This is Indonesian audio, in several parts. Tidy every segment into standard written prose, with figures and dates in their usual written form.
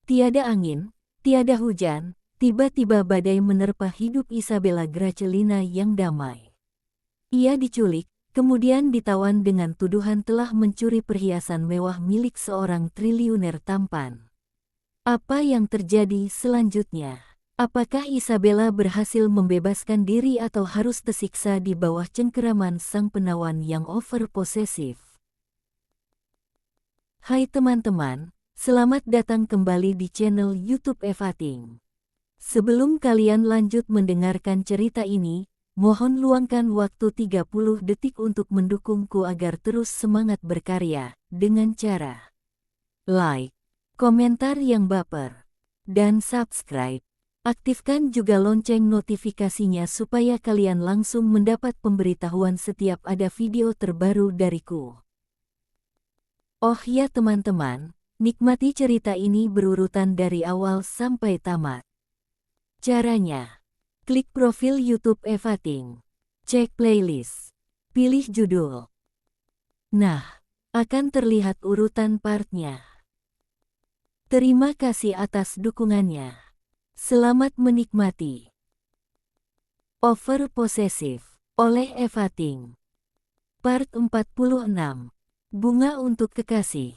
Tiada angin, tiada hujan, tiba-tiba badai menerpa hidup Isabella Gracelina yang damai. Ia diculik, kemudian ditawan dengan tuduhan telah mencuri perhiasan mewah milik seorang triliuner tampan. Apa yang terjadi selanjutnya? Apakah Isabella berhasil membebaskan diri atau harus tersiksa di bawah cengkeraman sang penawan yang over-posesif? Hai teman-teman, selamat datang kembali di channel YouTube Evating. Sebelum kalian lanjut mendengarkan cerita ini, mohon luangkan waktu 30 detik untuk mendukungku agar terus semangat berkarya, dengan cara like, komentar yang baper, dan subscribe. Aktifkan juga lonceng notifikasinya supaya kalian langsung mendapat pemberitahuan setiap ada video terbaru dariku. Oh ya teman-teman, nikmati cerita ini berurutan dari awal sampai tamat. Caranya, klik profil YouTube Evating, cek playlist, pilih judul. Nah, akan terlihat urutan partnya. Terima kasih atas dukungannya. Selamat menikmati. Over Possessive oleh Evating. Part 46. Bunga untuk Kekasih.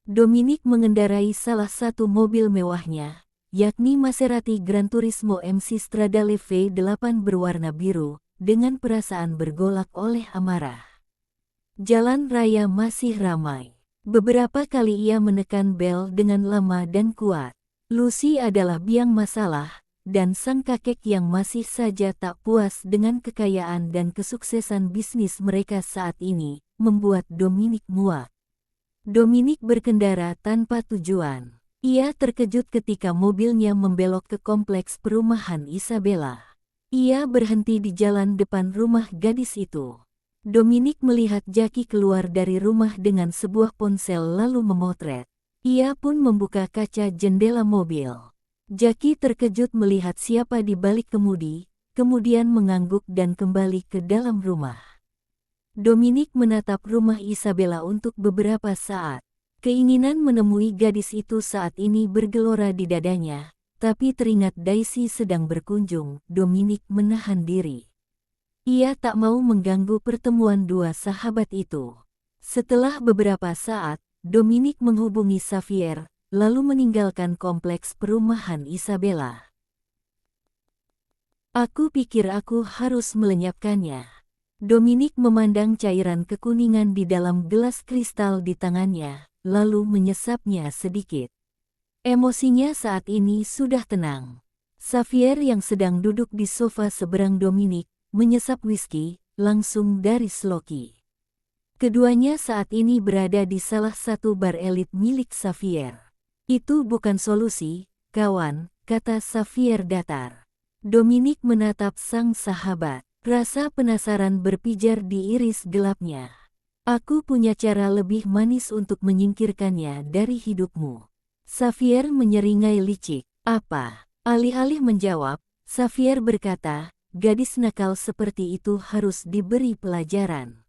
Dominic mengendarai salah satu mobil mewahnya, yakni Maserati Gran Turismo MC Stradale V8 berwarna biru, dengan perasaan bergolak oleh amarah. Jalan raya masih ramai. Beberapa kali ia menekan bel dengan lama dan kuat. Lucy adalah biang masalah, dan sang kakek yang masih saja tak puas dengan kekayaan dan kesuksesan bisnis mereka saat ini, membuat Dominic muak. Dominic berkendara tanpa tujuan. Ia terkejut ketika mobilnya membelok ke kompleks perumahan Isabella. Ia berhenti di jalan depan rumah gadis itu. Dominic melihat Jackie keluar dari rumah dengan sebuah ponsel lalu memotret. Ia pun membuka kaca jendela mobil. Jackie terkejut melihat siapa di balik kemudi, kemudian mengangguk dan kembali ke dalam rumah. Dominic menatap rumah Isabella untuk beberapa saat. Keinginan menemui gadis itu saat ini bergelora di dadanya, tapi teringat Daisy sedang berkunjung, Dominic menahan diri. Ia tak mau mengganggu pertemuan dua sahabat itu. Setelah beberapa saat, Dominic menghubungi Xavier, lalu meninggalkan kompleks perumahan Isabella. Aku pikir aku harus melenyapkannya. Dominic memandang cairan kekuningan di dalam gelas kristal di tangannya, lalu menyesapnya sedikit. Emosinya saat ini sudah tenang. Xavier yang sedang duduk di sofa seberang Dominic, menyesap whisky, langsung dari sloki. Keduanya saat ini berada di salah satu bar elit milik Xavier. Itu bukan solusi, kawan, kata Xavier datar. Dominic menatap sang sahabat. Rasa penasaran berpijar di iris gelapnya. Aku punya cara lebih manis untuk menyingkirkannya dari hidupmu. Xavier menyeringai licik. Apa? Alih-alih menjawab, Xavier berkata, gadis nakal seperti itu harus diberi pelajaran.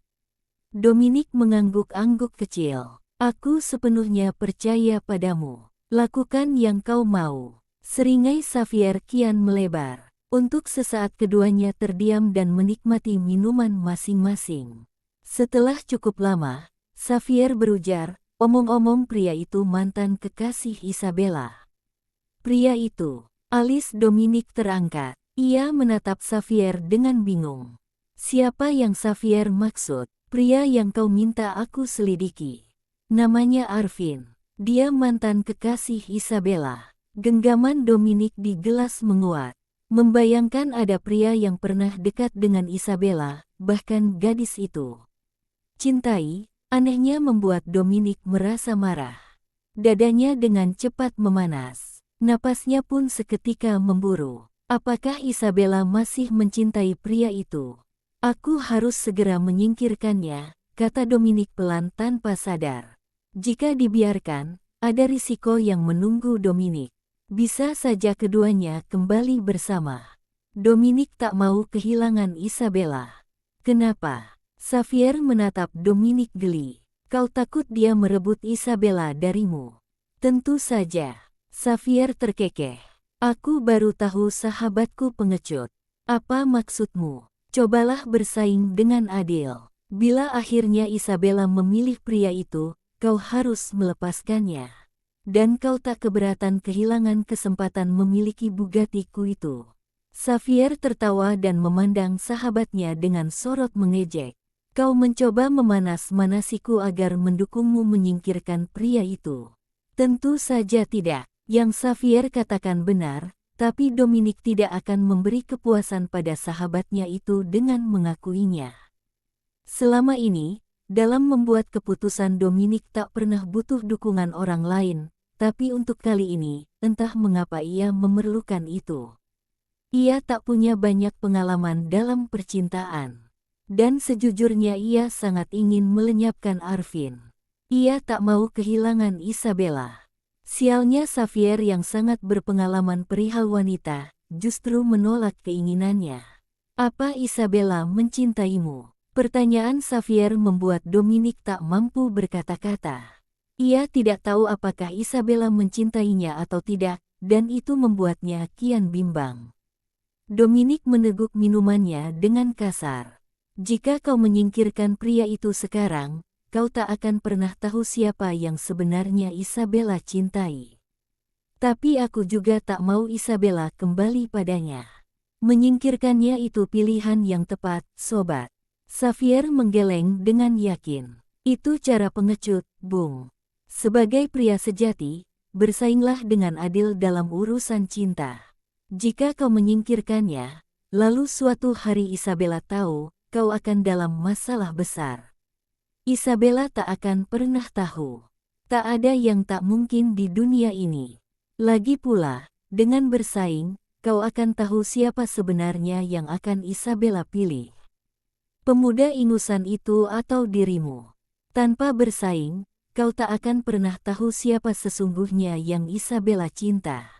Dominic mengangguk-angguk kecil. Aku sepenuhnya percaya padamu. Lakukan yang kau mau. Seringai Xavier kian melebar. Untuk sesaat keduanya terdiam dan menikmati minuman masing-masing. Setelah cukup lama, Xavier berujar, omong-omong pria itu mantan kekasih Isabella. Pria itu, alis Dominic terangkat. Ia menatap Xavier dengan bingung. Siapa yang Xavier maksud? Pria yang kau minta aku selidiki. Namanya Arvin. Dia mantan kekasih Isabella. Genggaman Dominic di gelas menguat. Membayangkan ada pria yang pernah dekat dengan Isabella, bahkan gadis itu. Cintai, anehnya membuat Dominic merasa marah. Dadanya dengan cepat memanas. Napasnya pun seketika memburu. Apakah Isabella masih mencintai pria itu? Aku harus segera menyingkirkannya, kata Dominic pelan tanpa sadar. Jika dibiarkan, ada risiko yang menunggu Dominic. Bisa saja keduanya kembali bersama. Dominic tak mau kehilangan Isabella. Kenapa? Xavier menatap Dominic geli. Kau takut dia merebut Isabella darimu? Tentu saja. Xavier terkekeh. Aku baru tahu sahabatku pengecut. Apa maksudmu? Cobalah bersaing dengan adil. Bila akhirnya Isabella memilih pria itu, kau harus melepaskannya. Dan kau tak keberatan kehilangan kesempatan memiliki Bugatti-ku itu. Xavier tertawa dan memandang sahabatnya dengan sorot mengejek. Kau mencoba memanas-manasiku agar mendukungmu menyingkirkan pria itu. Tentu saja tidak. Yang Xavier katakan benar, tapi Dominic tidak akan memberi kepuasan pada sahabatnya itu dengan mengakuinya. Selama ini, dalam membuat keputusan Dominic tak pernah butuh dukungan orang lain, tapi untuk kali ini, entah mengapa ia memerlukan itu. Ia tak punya banyak pengalaman dalam percintaan. Dan sejujurnya ia sangat ingin melenyapkan Arvin. Ia tak mau kehilangan Isabella. Sialnya Xavier yang sangat berpengalaman perihal wanita, justru menolak keinginannya. Apa Isabella mencintaimu? Pertanyaan Xavier membuat Dominic tak mampu berkata-kata. Ia tidak tahu apakah Isabella mencintainya atau tidak, dan itu membuatnya kian bimbang. Dominic meneguk minumannya dengan kasar. Jika kau menyingkirkan pria itu sekarang, kau tak akan pernah tahu siapa yang sebenarnya Isabella cintai. Tapi aku juga tak mau Isabella kembali padanya. Menyingkirkannya itu pilihan yang tepat, sobat. Xavier menggeleng dengan yakin. Itu cara pengecut, Bung. Sebagai pria sejati, bersainglah dengan adil dalam urusan cinta. Jika kau menyingkirkannya, lalu suatu hari Isabella tahu, kau akan dalam masalah besar. Isabella tak akan pernah tahu. Tak ada yang tak mungkin di dunia ini. Lagi pula, dengan bersaing, kau akan tahu siapa sebenarnya yang akan Isabella pilih. Pemuda ingusan itu atau dirimu. Tanpa bersaing, kau tak akan pernah tahu siapa sesungguhnya yang Isabella cinta.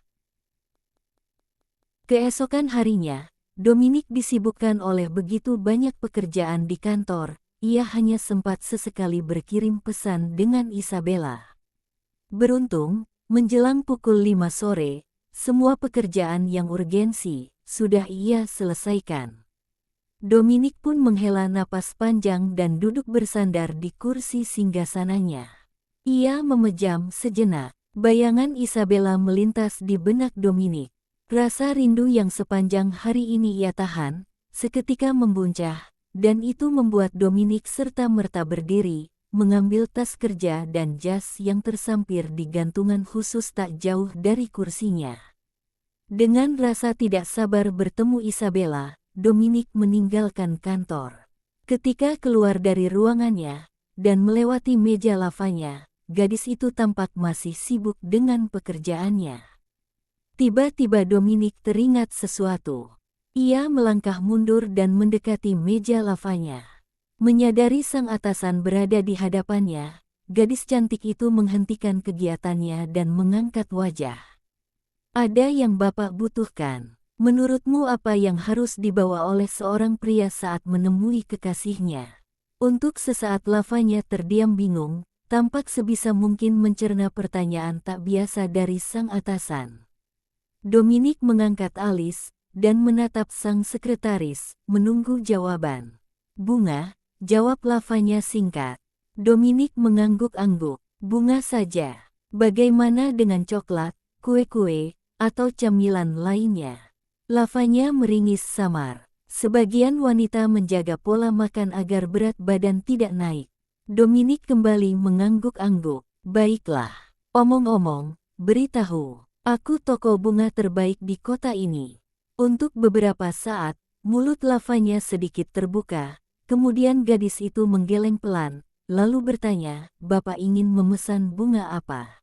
Keesokan harinya, Dominic disibukkan oleh begitu banyak pekerjaan di kantor. Ia hanya sempat sesekali berkirim pesan dengan Isabella. Beruntung, menjelang pukul 5 sore, semua pekerjaan yang urgensi sudah ia selesaikan. Dominic pun menghela napas panjang dan duduk bersandar di kursi singgasananya. Ia memejam sejenak. Bayangan Isabella melintas di benak Dominic. Rasa rindu yang sepanjang hari ini ia tahan, seketika membuncah. Dan itu membuat Dominic serta-merta berdiri, mengambil tas kerja dan jas yang tersampir di gantungan khusus tak jauh dari kursinya. Dengan rasa tidak sabar bertemu Isabella, Dominic meninggalkan kantor. Ketika keluar dari ruangannya, dan melewati meja lavanya, gadis itu tampak masih sibuk dengan pekerjaannya. Tiba-tiba Dominic teringat sesuatu. Ia melangkah mundur dan mendekati meja lavanya. Menyadari sang atasan berada di hadapannya, gadis cantik itu menghentikan kegiatannya dan mengangkat wajah. Ada yang Bapak butuhkan. Menurutmu apa yang harus dibawa oleh seorang pria saat menemui kekasihnya? Untuk sesaat lavanya terdiam bingung, tampak sebisa mungkin mencerna pertanyaan tak biasa dari sang atasan. Dominic mengangkat alis dan menatap sang sekretaris, menunggu jawaban. Bunga, jawab lavanya singkat. Dominic mengangguk-angguk. Bunga saja. Bagaimana dengan coklat, kue-kue, atau camilan lainnya? Lavanya meringis samar. Sebagian wanita menjaga pola makan agar berat badan tidak naik. Dominic kembali mengangguk-angguk. Baiklah. Omong-omong, beritahu, aku toko bunga terbaik di kota ini. Untuk beberapa saat, mulut lavanya sedikit terbuka, kemudian gadis itu menggeleng pelan, lalu bertanya, Bapak ingin memesan bunga apa?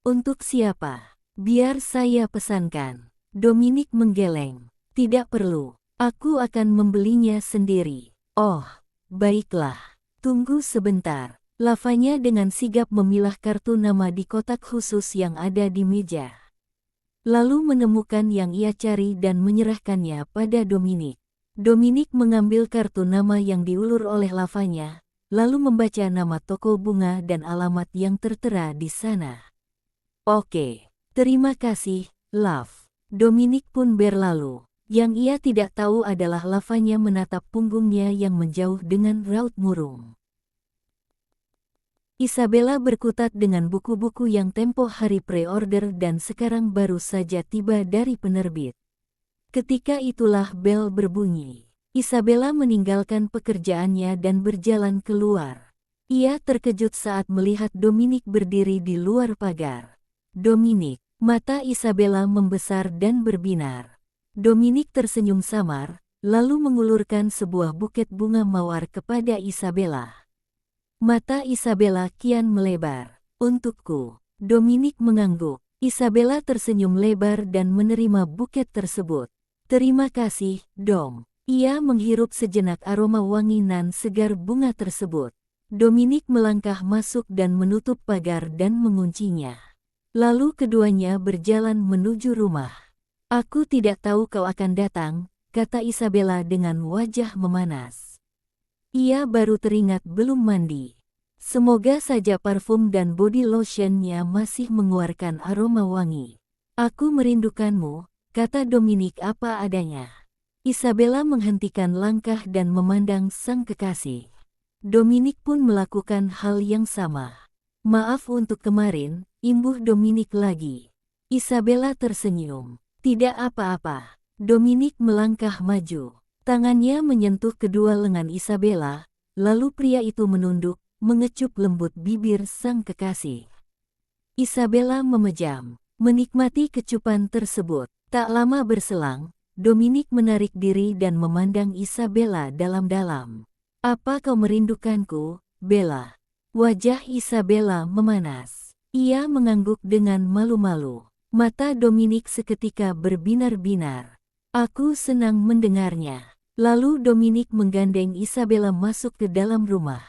Untuk siapa? Biar saya pesankan. Dominic menggeleng. Tidak perlu, aku akan membelinya sendiri. Oh, baiklah. Tunggu sebentar. Lavanya dengan sigap memilah kartu nama di kotak khusus yang ada di meja. Lalu menemukan yang ia cari dan menyerahkannya pada Dominic. Dominic mengambil kartu nama yang diulur oleh lavanya, lalu membaca nama toko bunga dan alamat yang tertera di sana. Oke, terima kasih, Love. Dominic pun berlalu. Yang ia tidak tahu adalah Lavanya menatap punggungnya yang menjauh dengan raut murung. Isabella berkutat dengan buku-buku yang tempo hari pre-order dan sekarang baru saja tiba dari penerbit. Ketika itulah bel berbunyi. Isabella meninggalkan pekerjaannya dan berjalan keluar. Ia terkejut saat melihat Dominic berdiri di luar pagar. Dominic, mata Isabella membesar dan berbinar. Dominic tersenyum samar, lalu mengulurkan sebuah buket bunga mawar kepada Isabella. Mata Isabella kian melebar. Untukku. Dominic mengangguk. Isabella tersenyum lebar dan menerima buket tersebut. Terima kasih, Dom. Ia menghirup sejenak aroma wangi nan segar bunga tersebut. Dominic melangkah masuk dan menutup pagar dan menguncinya. Lalu keduanya berjalan menuju rumah. Aku tidak tahu kau akan datang, kata Isabella dengan wajah memanas. Ia baru teringat belum mandi. Semoga saja parfum dan body lotionnya masih mengeluarkan aroma wangi. Aku merindukanmu, kata Dominic apa adanya. Isabella menghentikan langkah dan memandang sang kekasih. Dominic pun melakukan hal yang sama. Maaf untuk kemarin, imbuh Dominic lagi. Isabella tersenyum. Tidak apa-apa. Dominic melangkah maju. Tangannya menyentuh kedua lengan Isabella, lalu pria itu menunduk, mengecup lembut bibir sang kekasih. Isabella memejam, menikmati kecupan tersebut. Tak lama berselang, Dominic menarik diri dan memandang Isabella dalam-dalam. Apa kau merindukanku, Bella? Wajah Isabella memanas. Ia mengangguk dengan malu-malu. Mata Dominic seketika berbinar-binar. Aku senang mendengarnya. Lalu Dominic menggandeng Isabella masuk ke dalam rumah.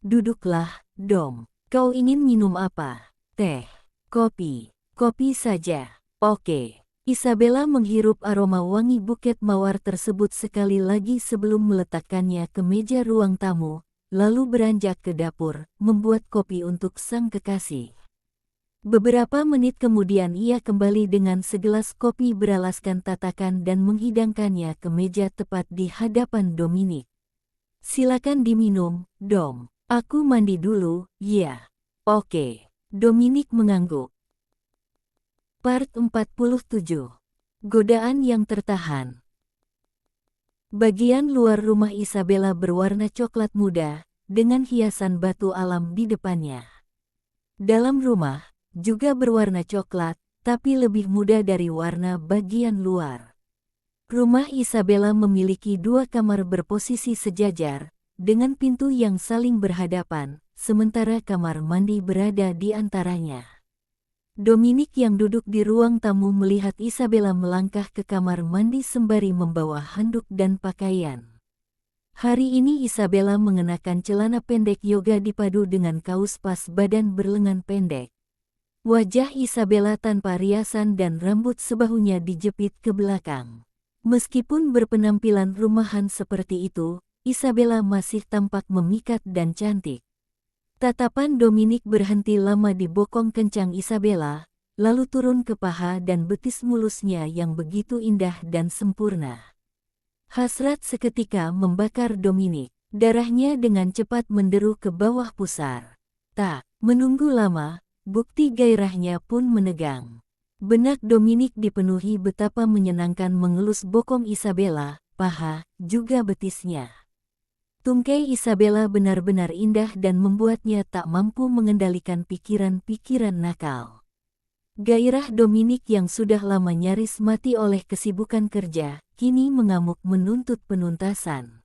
Duduklah, Dom. Kau ingin minum apa? Teh, kopi, kopi saja. Oke. Isabella menghirup aroma wangi buket mawar tersebut sekali lagi sebelum meletakkannya ke meja ruang tamu, lalu beranjak ke dapur, membuat kopi untuk sang kekasih. Beberapa menit kemudian ia kembali dengan segelas kopi beralaskan tatakan dan menghidangkannya ke meja tepat di hadapan Dominic. Silakan diminum, Dom. Aku mandi dulu, ya. Oke. Dominic mengangguk. Part 47. Godaan yang tertahan. Bagian luar rumah Isabella berwarna coklat muda, dengan hiasan batu alam di depannya. Dalam rumah, juga berwarna coklat, tapi lebih muda dari warna bagian luar. Rumah Isabella memiliki dua kamar berposisi sejajar, dengan pintu yang saling berhadapan, sementara kamar mandi berada di antaranya. Dominic yang duduk di ruang tamu melihat Isabella melangkah ke kamar mandi sembari membawa handuk dan pakaian. Hari ini Isabella mengenakan celana pendek yoga dipadu dengan kaos pas badan berlengan pendek. Wajah Isabella tanpa riasan dan rambut sebahunya dijepit ke belakang. Meskipun berpenampilan rumahan seperti itu, Isabella masih tampak memikat dan cantik. Tatapan Dominic berhenti lama di bokong kencang Isabella, lalu turun ke paha dan betis mulusnya yang begitu indah dan sempurna. Hasrat seketika membakar Dominic. Darahnya dengan cepat menderu ke bawah pusar. Tak menunggu lama, bukti gairahnya pun menegang. Benak Dominic dipenuhi betapa menyenangkan mengelus bokong Isabella, paha, juga betisnya. Tungkai Isabella benar-benar indah dan membuatnya tak mampu mengendalikan pikiran-pikiran nakal. Gairah Dominic yang sudah lama nyaris mati oleh kesibukan kerja, kini mengamuk menuntut penuntasan.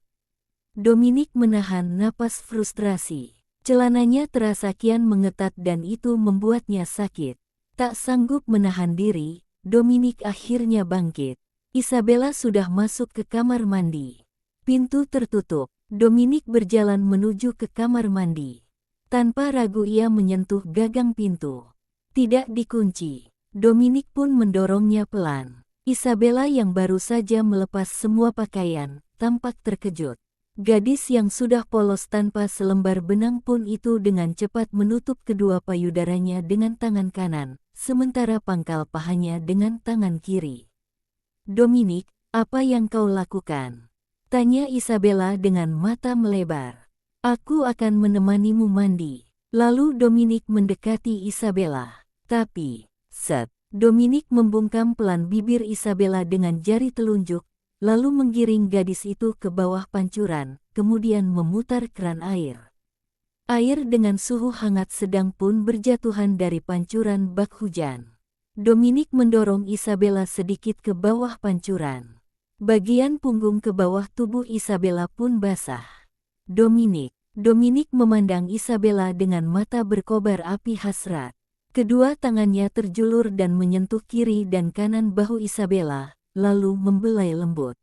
Dominic menahan napas frustrasi. Celananya terasa kian mengetat dan itu membuatnya sakit. Tak sanggup menahan diri, Dominic akhirnya bangkit. Isabella sudah masuk ke kamar mandi. Pintu tertutup. Dominic berjalan menuju ke kamar mandi. Tanpa ragu ia menyentuh gagang pintu. Tidak dikunci. Dominic pun mendorongnya pelan. Isabella yang baru saja melepas semua pakaian, tampak terkejut. Gadis yang sudah polos tanpa selembar benang pun itu dengan cepat menutup kedua payudaranya dengan tangan kanan, sementara pangkal pahanya dengan tangan kiri. "Dominic, apa yang kau lakukan?" tanya Isabella dengan mata melebar. "Aku akan menemanimu mandi." Lalu Dominic mendekati Isabella. Tapi, Dominic membungkam pelan bibir Isabella dengan jari telunjuk, lalu menggiring gadis itu ke bawah pancuran, kemudian memutar keran air. Air dengan suhu hangat sedang pun berjatuhan dari pancuran bak hujan. Dominic mendorong Isabella sedikit ke bawah pancuran. Bagian punggung ke bawah tubuh Isabella pun basah. Dominic memandang Isabella dengan mata berkobar api hasrat. Kedua tangannya terjulur dan menyentuh kiri dan kanan bahu Isabella, lalu membelai lembut.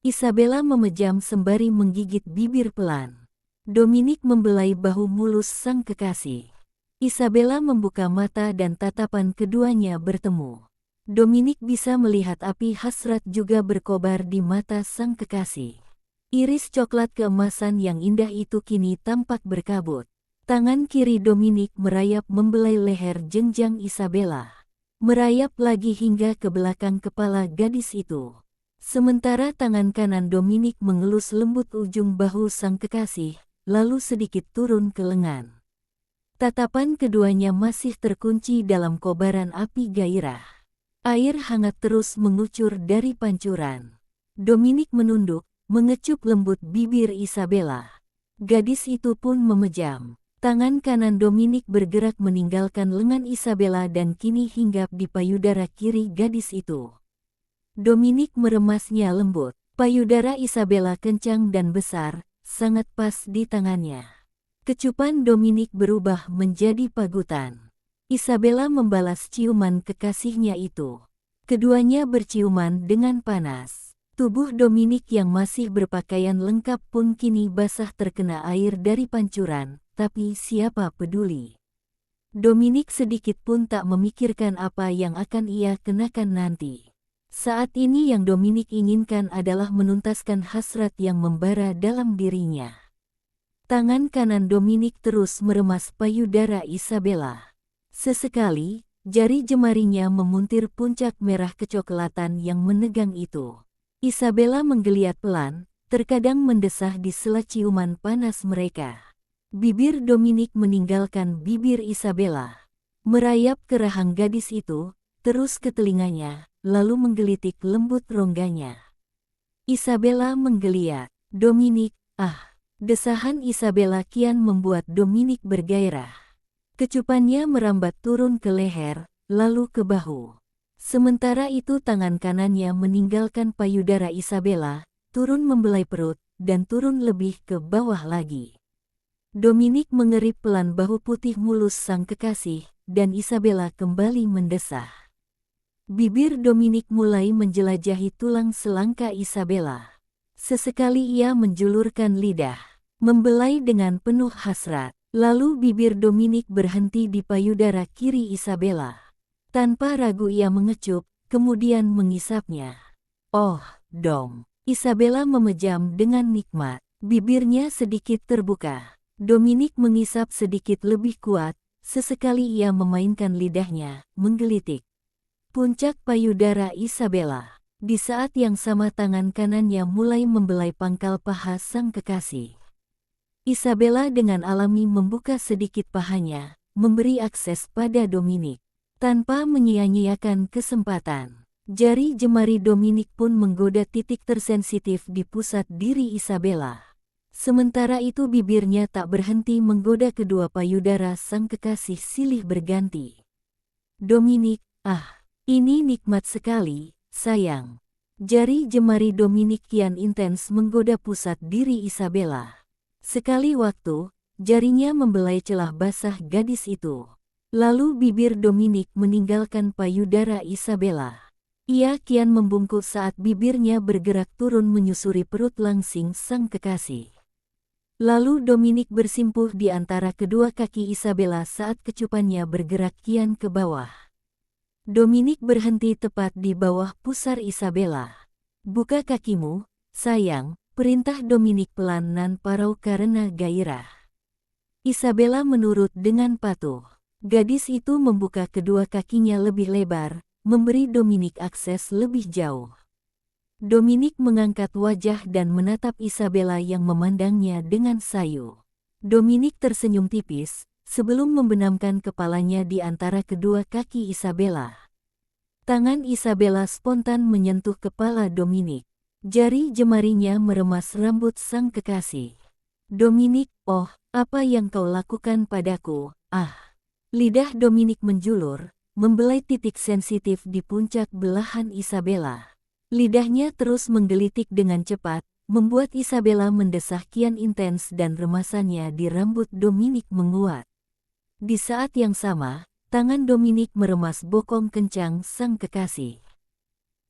Isabella memejam sembari menggigit bibir pelan. Dominic membelai bahu mulus sang kekasih. Isabella membuka mata dan tatapan keduanya bertemu. Dominic bisa melihat api hasrat juga berkobar di mata sang kekasih. Iris coklat keemasan yang indah itu kini tampak berkabut. Tangan kiri Dominic merayap membelai leher jenjang Isabella. Merayap lagi hingga ke belakang kepala gadis itu. Sementara tangan kanan Dominic mengelus lembut ujung bahu sang kekasih, lalu sedikit turun ke lengan. Tatapan keduanya masih terkunci dalam kobaran api gairah. Air hangat terus mengucur dari pancuran. Dominic menunduk, mengecup lembut bibir Isabella. Gadis itu pun memejam. Tangan kanan Dominic bergerak meninggalkan lengan Isabella dan kini hinggap di payudara kiri gadis itu. Dominic meremasnya lembut. Payudara Isabella kencang dan besar, sangat pas di tangannya. Kecupan Dominic berubah menjadi pagutan. Isabella membalas ciuman kekasihnya itu. Keduanya berciuman dengan panas. Tubuh Dominic yang masih berpakaian lengkap pun kini basah terkena air dari pancuran. Tapi siapa peduli? Dominic sedikit pun tak memikirkan apa yang akan ia kenakan nanti. Saat ini yang Dominic inginkan adalah menuntaskan hasrat yang membara dalam dirinya. Tangan kanan Dominic terus meremas payudara Isabella. Sesekali, jari jemarinya memuntir puncak merah kecoklatan yang menegang itu. Isabella menggeliat pelan, terkadang mendesah di sela ciuman panas mereka. Bibir Dominic meninggalkan bibir Isabella. Merayap ke rahang gadis itu, terus ke telinganya, lalu menggelitik lembut rongganya. Isabella menggeliat. "Dominic, ah!" Desahan Isabella kian membuat Dominic bergairah. Kecupannya merambat turun ke leher, lalu ke bahu. Sementara itu tangan kanannya meninggalkan payudara Isabella, turun membelai perut, dan turun lebih ke bawah lagi. Dominic mengerip pelan bahu putih mulus sang kekasih, dan Isabella kembali mendesah. Bibir Dominic mulai menjelajahi tulang selangka Isabella. Sesekali ia menjulurkan lidah, membelai dengan penuh hasrat. Lalu bibir Dominic berhenti di payudara kiri Isabella. Tanpa ragu ia mengecup, kemudian mengisapnya. "Oh, Dom." Isabella memejam dengan nikmat. Bibirnya sedikit terbuka. Dominic mengisap sedikit lebih kuat, sesekali ia memainkan lidahnya, menggelitik puncak payudara Isabella. Di saat yang sama tangan kanannya mulai membelai pangkal paha sang kekasih. Isabella dengan alami membuka sedikit pahanya, memberi akses pada Dominic. Tanpa menyia-nyiakan kesempatan, jari jemari Dominic pun menggoda titik tersensitif di pusat diri Isabella. Sementara itu bibirnya tak berhenti menggoda kedua payudara sang kekasih silih berganti. "Dominic, ah, ini nikmat sekali, sayang." Jari jemari Dominic kian intens menggoda pusat diri Isabella. Sekali waktu, jarinya membelai celah basah gadis itu. Lalu bibir Dominic meninggalkan payudara Isabella. Ia kian membungkuk saat bibirnya bergerak turun menyusuri perut langsing sang kekasih. Lalu Dominic bersimpuh di antara kedua kaki Isabella saat kecupannya bergerak kian ke bawah. Dominic berhenti tepat di bawah pusar Isabella. "Buka kakimu, sayang," Perintah Dominic pelan nan parau karena gairah. Isabella menurut dengan patuh. Gadis itu membuka kedua kakinya lebih lebar, memberi Dominic akses lebih jauh. Dominic mengangkat wajah dan menatap Isabella yang memandangnya dengan sayu. Dominic tersenyum tipis, sebelum membenamkan kepalanya di antara kedua kaki Isabella. Tangan Isabella spontan menyentuh kepala Dominic. Jari jemarinya meremas rambut sang kekasih. Dominic, oh, apa yang kau lakukan padaku, ah. Lidah Dominic menjulur, membelai titik sensitif di puncak belahan Isabella. Lidahnya terus menggelitik dengan cepat, membuat Isabella mendesah kian intens dan remasannya di rambut Dominic menguat. Di saat yang sama, tangan Dominic meremas bokong kencang sang kekasih.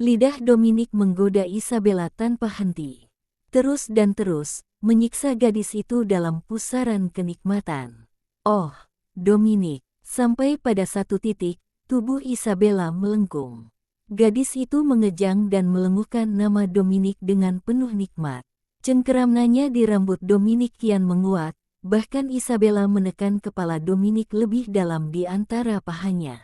Lidah Dominic menggoda Isabella tanpa henti. Terus dan terus, menyiksa gadis itu dalam pusaran kenikmatan. Oh, Dominic, sampai pada satu titik, tubuh Isabella melengkung. Gadis itu mengejang dan melenguhkan nama Dominic dengan penuh nikmat. Cengkeramnya di rambut Dominic kian menguat, bahkan Isabella menekan kepala Dominic lebih dalam di antara pahanya.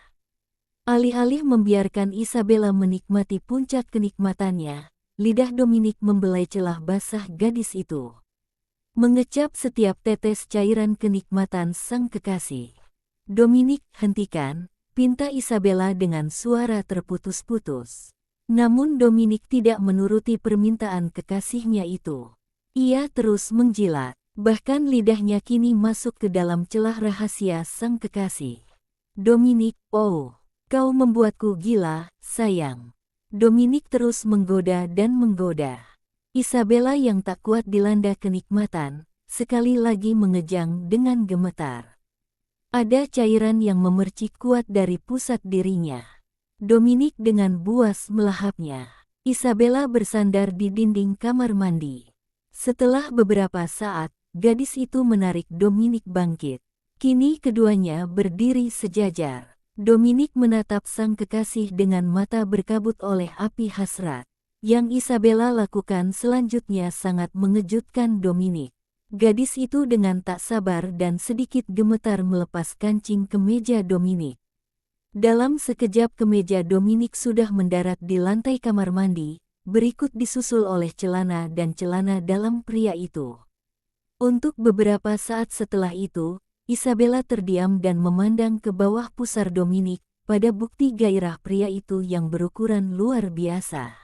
Alih-alih membiarkan Isabella menikmati puncak kenikmatannya, lidah Dominic membelai celah basah gadis itu. Mengecap setiap tetes cairan kenikmatan sang kekasih. Dominic, hentikan, pinta Isabella dengan suara terputus-putus. Namun Dominic tidak menuruti permintaan kekasihnya itu. Ia terus menjilat, bahkan lidahnya kini masuk ke dalam celah rahasia sang kekasih. Dominic, oh, kau membuatku gila, sayang. Dominic terus menggoda dan menggoda. Isabella yang tak kuat dilanda kenikmatan, sekali lagi mengejang dengan gemetar. Ada cairan yang memercik kuat dari pusat dirinya. Dominic dengan buas melahapnya. Isabella bersandar di dinding kamar mandi. Setelah beberapa saat, gadis itu menarik Dominic bangkit. Kini keduanya berdiri sejajar. Dominic menatap sang kekasih dengan mata berkabut oleh api hasrat. Yang Isabella lakukan selanjutnya sangat mengejutkan Dominic. Gadis itu dengan tak sabar dan sedikit gemetar melepas kancing kemeja Dominic. Dalam sekejap kemeja Dominic sudah mendarat di lantai kamar mandi, berikut disusul oleh celana dan celana dalam pria itu. Untuk beberapa saat setelah itu, Isabella terdiam dan memandang ke bawah pusar Dominic, pada bukti gairah pria itu yang berukuran luar biasa.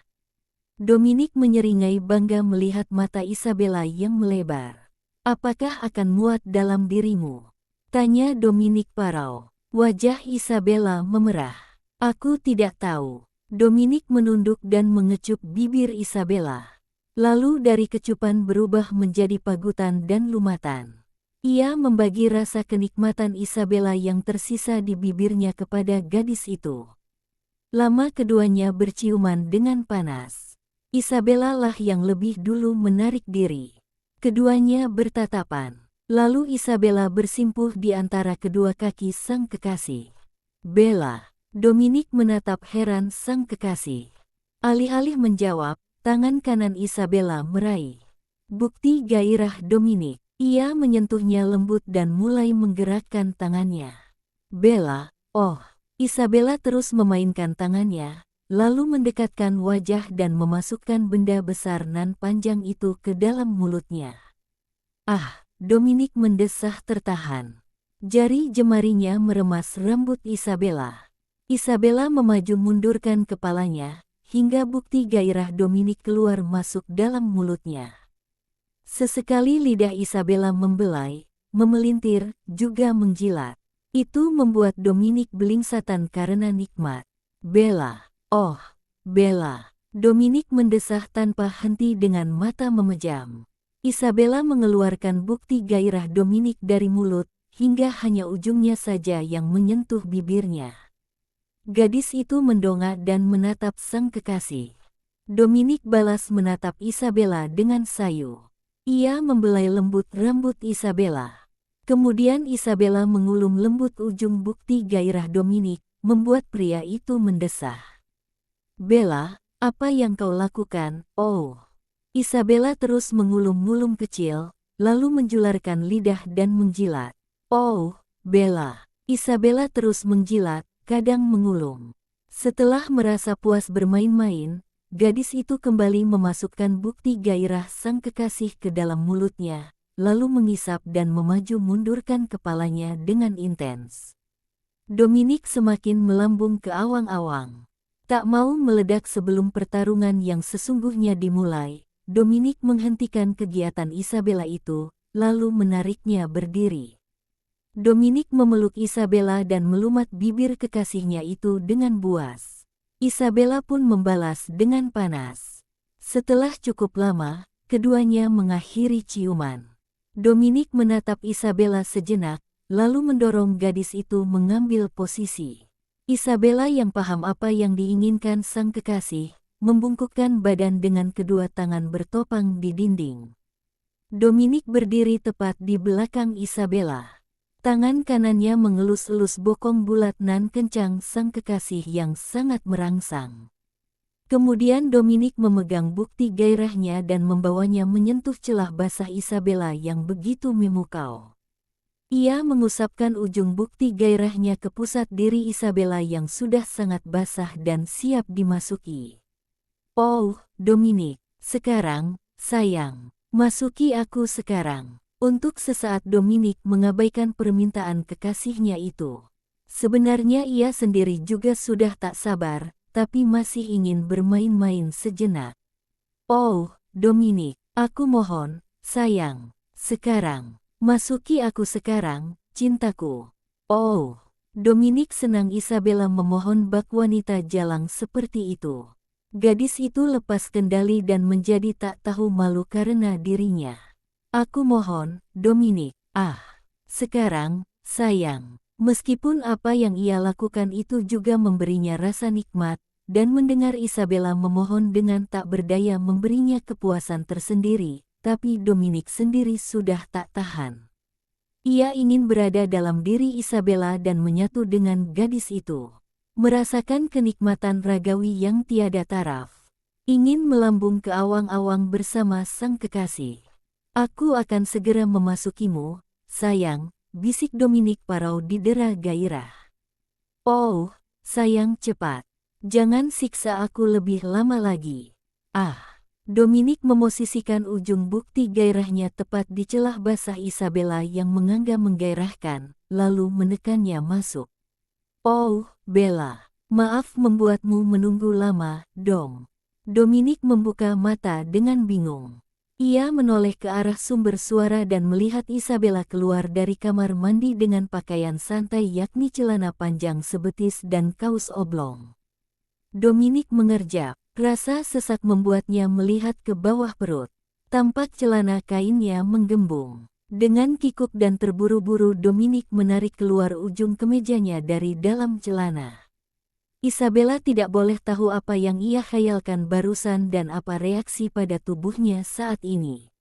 Dominic menyeringai bangga melihat mata Isabella yang melebar. Apakah akan muat dalam dirimu? Tanya Dominic parau. Wajah Isabella memerah. Aku tidak tahu. Dominic menunduk dan mengecup bibir Isabella. Lalu dari kecupan berubah menjadi pagutan dan lumatan. Ia membagi rasa kenikmatan Isabella yang tersisa di bibirnya kepada gadis itu. Lama keduanya berciuman dengan panas. Isabella lah yang lebih dulu menarik diri. Keduanya bertatapan. Lalu Isabella bersimpuh di antara kedua kaki sang kekasih. Bella. Dominic menatap heran sang kekasih. Alih-alih menjawab, tangan kanan Isabella meraih. Bukti gairah Dominic. Ia menyentuhnya lembut dan mulai menggerakkan tangannya. Bella, oh. Isabella terus memainkan tangannya, lalu mendekatkan wajah dan memasukkan benda besar nan panjang itu ke dalam mulutnya. Ah, Dominic mendesah tertahan. Jari jemarinya meremas rambut Isabella. Isabella memaju mundurkan kepalanya, hingga bukti gairah Dominic keluar masuk dalam mulutnya. Sesekali lidah Isabella membelai, memelintir, juga menjilat. Itu membuat Dominic belingsatan karena nikmat. Bella. Oh, Bella. Dominic mendesah tanpa henti dengan mata memejam. Isabella mengeluarkan bukti gairah Dominic dari mulut, hingga hanya ujungnya saja yang menyentuh bibirnya. Gadis itu mendongak dan menatap sang kekasih. Dominic balas menatap Isabella dengan sayu. Ia membelai lembut rambut Isabella. Kemudian Isabella mengulum lembut ujung bukti gairah Dominic, membuat pria itu mendesah. Bella, apa yang kau lakukan? Oh. Isabella terus mengulum-ngulum kecil, lalu menjularkan lidah dan menjilat. Oh, Bella. Isabella terus menjilat, kadang mengulum. Setelah merasa puas bermain-main, gadis itu kembali memasukkan bukti gairah sang kekasih ke dalam mulutnya, lalu mengisap dan memaju mundurkan kepalanya dengan intens. Dominic semakin melambung ke awang-awang. Tak mau meledak sebelum pertarungan yang sesungguhnya dimulai, Dominic menghentikan kegiatan Isabella itu, lalu menariknya berdiri. Dominic memeluk Isabella dan melumat bibir kekasihnya itu dengan buas. Isabella pun membalas dengan panas. Setelah cukup lama, keduanya mengakhiri ciuman. Dominic menatap Isabella sejenak, lalu mendorong gadis itu mengambil posisi. Isabella yang paham apa yang diinginkan sang kekasih, membungkukkan badan dengan kedua tangan bertopang di dinding. Dominic berdiri tepat di belakang Isabella. Tangan kanannya mengelus-elus bokong bulat nan kencang sang kekasih yang sangat merangsang. Kemudian Dominic memegang bukti gairahnya dan membawanya menyentuh celah basah Isabella yang begitu memukau. Ia mengusapkan ujung bukti gairahnya ke pusat diri Isabella yang sudah sangat basah dan siap dimasuki. Oh, Dominic, sekarang, sayang, masuki aku sekarang. Untuk sesaat Dominic mengabaikan permintaan kekasihnya itu. Sebenarnya ia sendiri juga sudah tak sabar, tapi masih ingin bermain-main sejenak. Oh, Dominic, aku mohon, sayang, sekarang. Masuki aku sekarang, cintaku. Oh, Dominic senang Isabella memohon bak wanita jalang seperti itu. Gadis itu lepas kendali dan menjadi tak tahu malu karena dirinya. Aku mohon, Dominic, sekarang, sayang. Meskipun apa yang ia lakukan itu juga memberinya rasa nikmat, dan mendengar Isabella memohon dengan tak berdaya memberinya kepuasan tersendiri. Tapi Dominic sendiri sudah tak tahan. Ia ingin berada dalam diri Isabella dan menyatu dengan gadis itu. Merasakan kenikmatan ragawi yang tiada taraf. Ingin melambung ke awang-awang bersama sang kekasih. Aku akan segera memasukimu, sayang, bisik Dominic parau didera gairah. Oh, sayang cepat. Jangan siksa aku lebih lama lagi. Dominic memosisikan ujung bukti gairahnya tepat di celah basah Isabella yang menganga menggairahkan, lalu menekannya masuk. Oh, Bella, maaf membuatmu menunggu lama, Dom. Dominic membuka mata dengan bingung. Ia menoleh ke arah sumber suara dan melihat Isabella keluar dari kamar mandi dengan pakaian santai yakni celana panjang sebetis dan kaos oblong. Dominic mengerjap. Rasa sesak membuatnya melihat ke bawah perut. Tampak celana kainnya menggembung. Dengan kikuk dan terburu-buru Dominic menarik keluar ujung kemejanya dari dalam celana. Isabella tidak boleh tahu apa yang ia khayalkan barusan dan apa reaksi pada tubuhnya saat ini.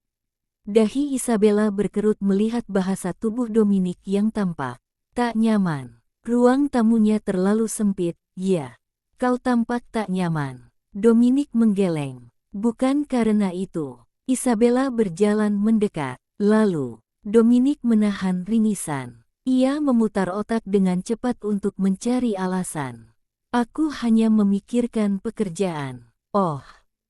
Dahi Isabella berkerut melihat bahasa tubuh Dominic yang tampak tak nyaman. Ruang tamunya terlalu sempit, ya. Kau tampak tak nyaman. Dominic menggeleng. Bukan karena itu. Isabella berjalan mendekat. Lalu, Dominic menahan ringisan. Ia memutar otak dengan cepat untuk mencari alasan. Aku hanya memikirkan pekerjaan. Oh,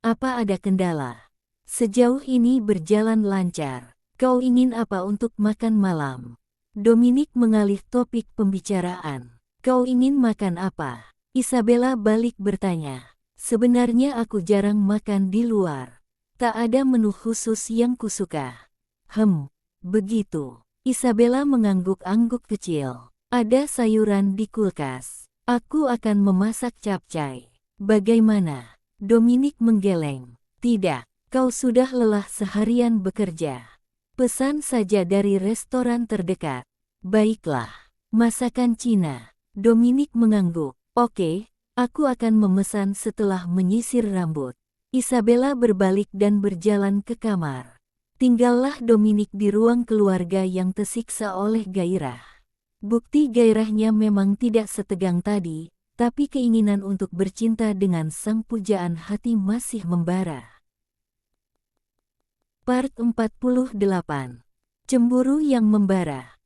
apa ada kendala? Sejauh ini berjalan lancar. Kau ingin apa untuk makan malam? Dominic mengalih topik pembicaraan. Kau ingin makan apa? Isabella balik bertanya. Sebenarnya aku jarang makan di luar. Tak ada menu khusus yang kusuka. Begitu. Isabella mengangguk-angguk kecil. Ada sayuran di kulkas. Aku akan memasak capcay. Bagaimana? Dominic menggeleng. Tidak, kau sudah lelah seharian bekerja. Pesan saja dari restoran terdekat. Baiklah. Masakan Cina. Dominic mengangguk. Oke. Aku akan memesan setelah menyisir rambut. Isabella berbalik dan berjalan ke kamar. Tinggallah Dominic di ruang keluarga yang tersiksa oleh gairah. Bukti gairahnya memang tidak setegang tadi, tapi keinginan untuk bercinta dengan sang pujaan hati masih membara. Part 48. Cemburu yang membara.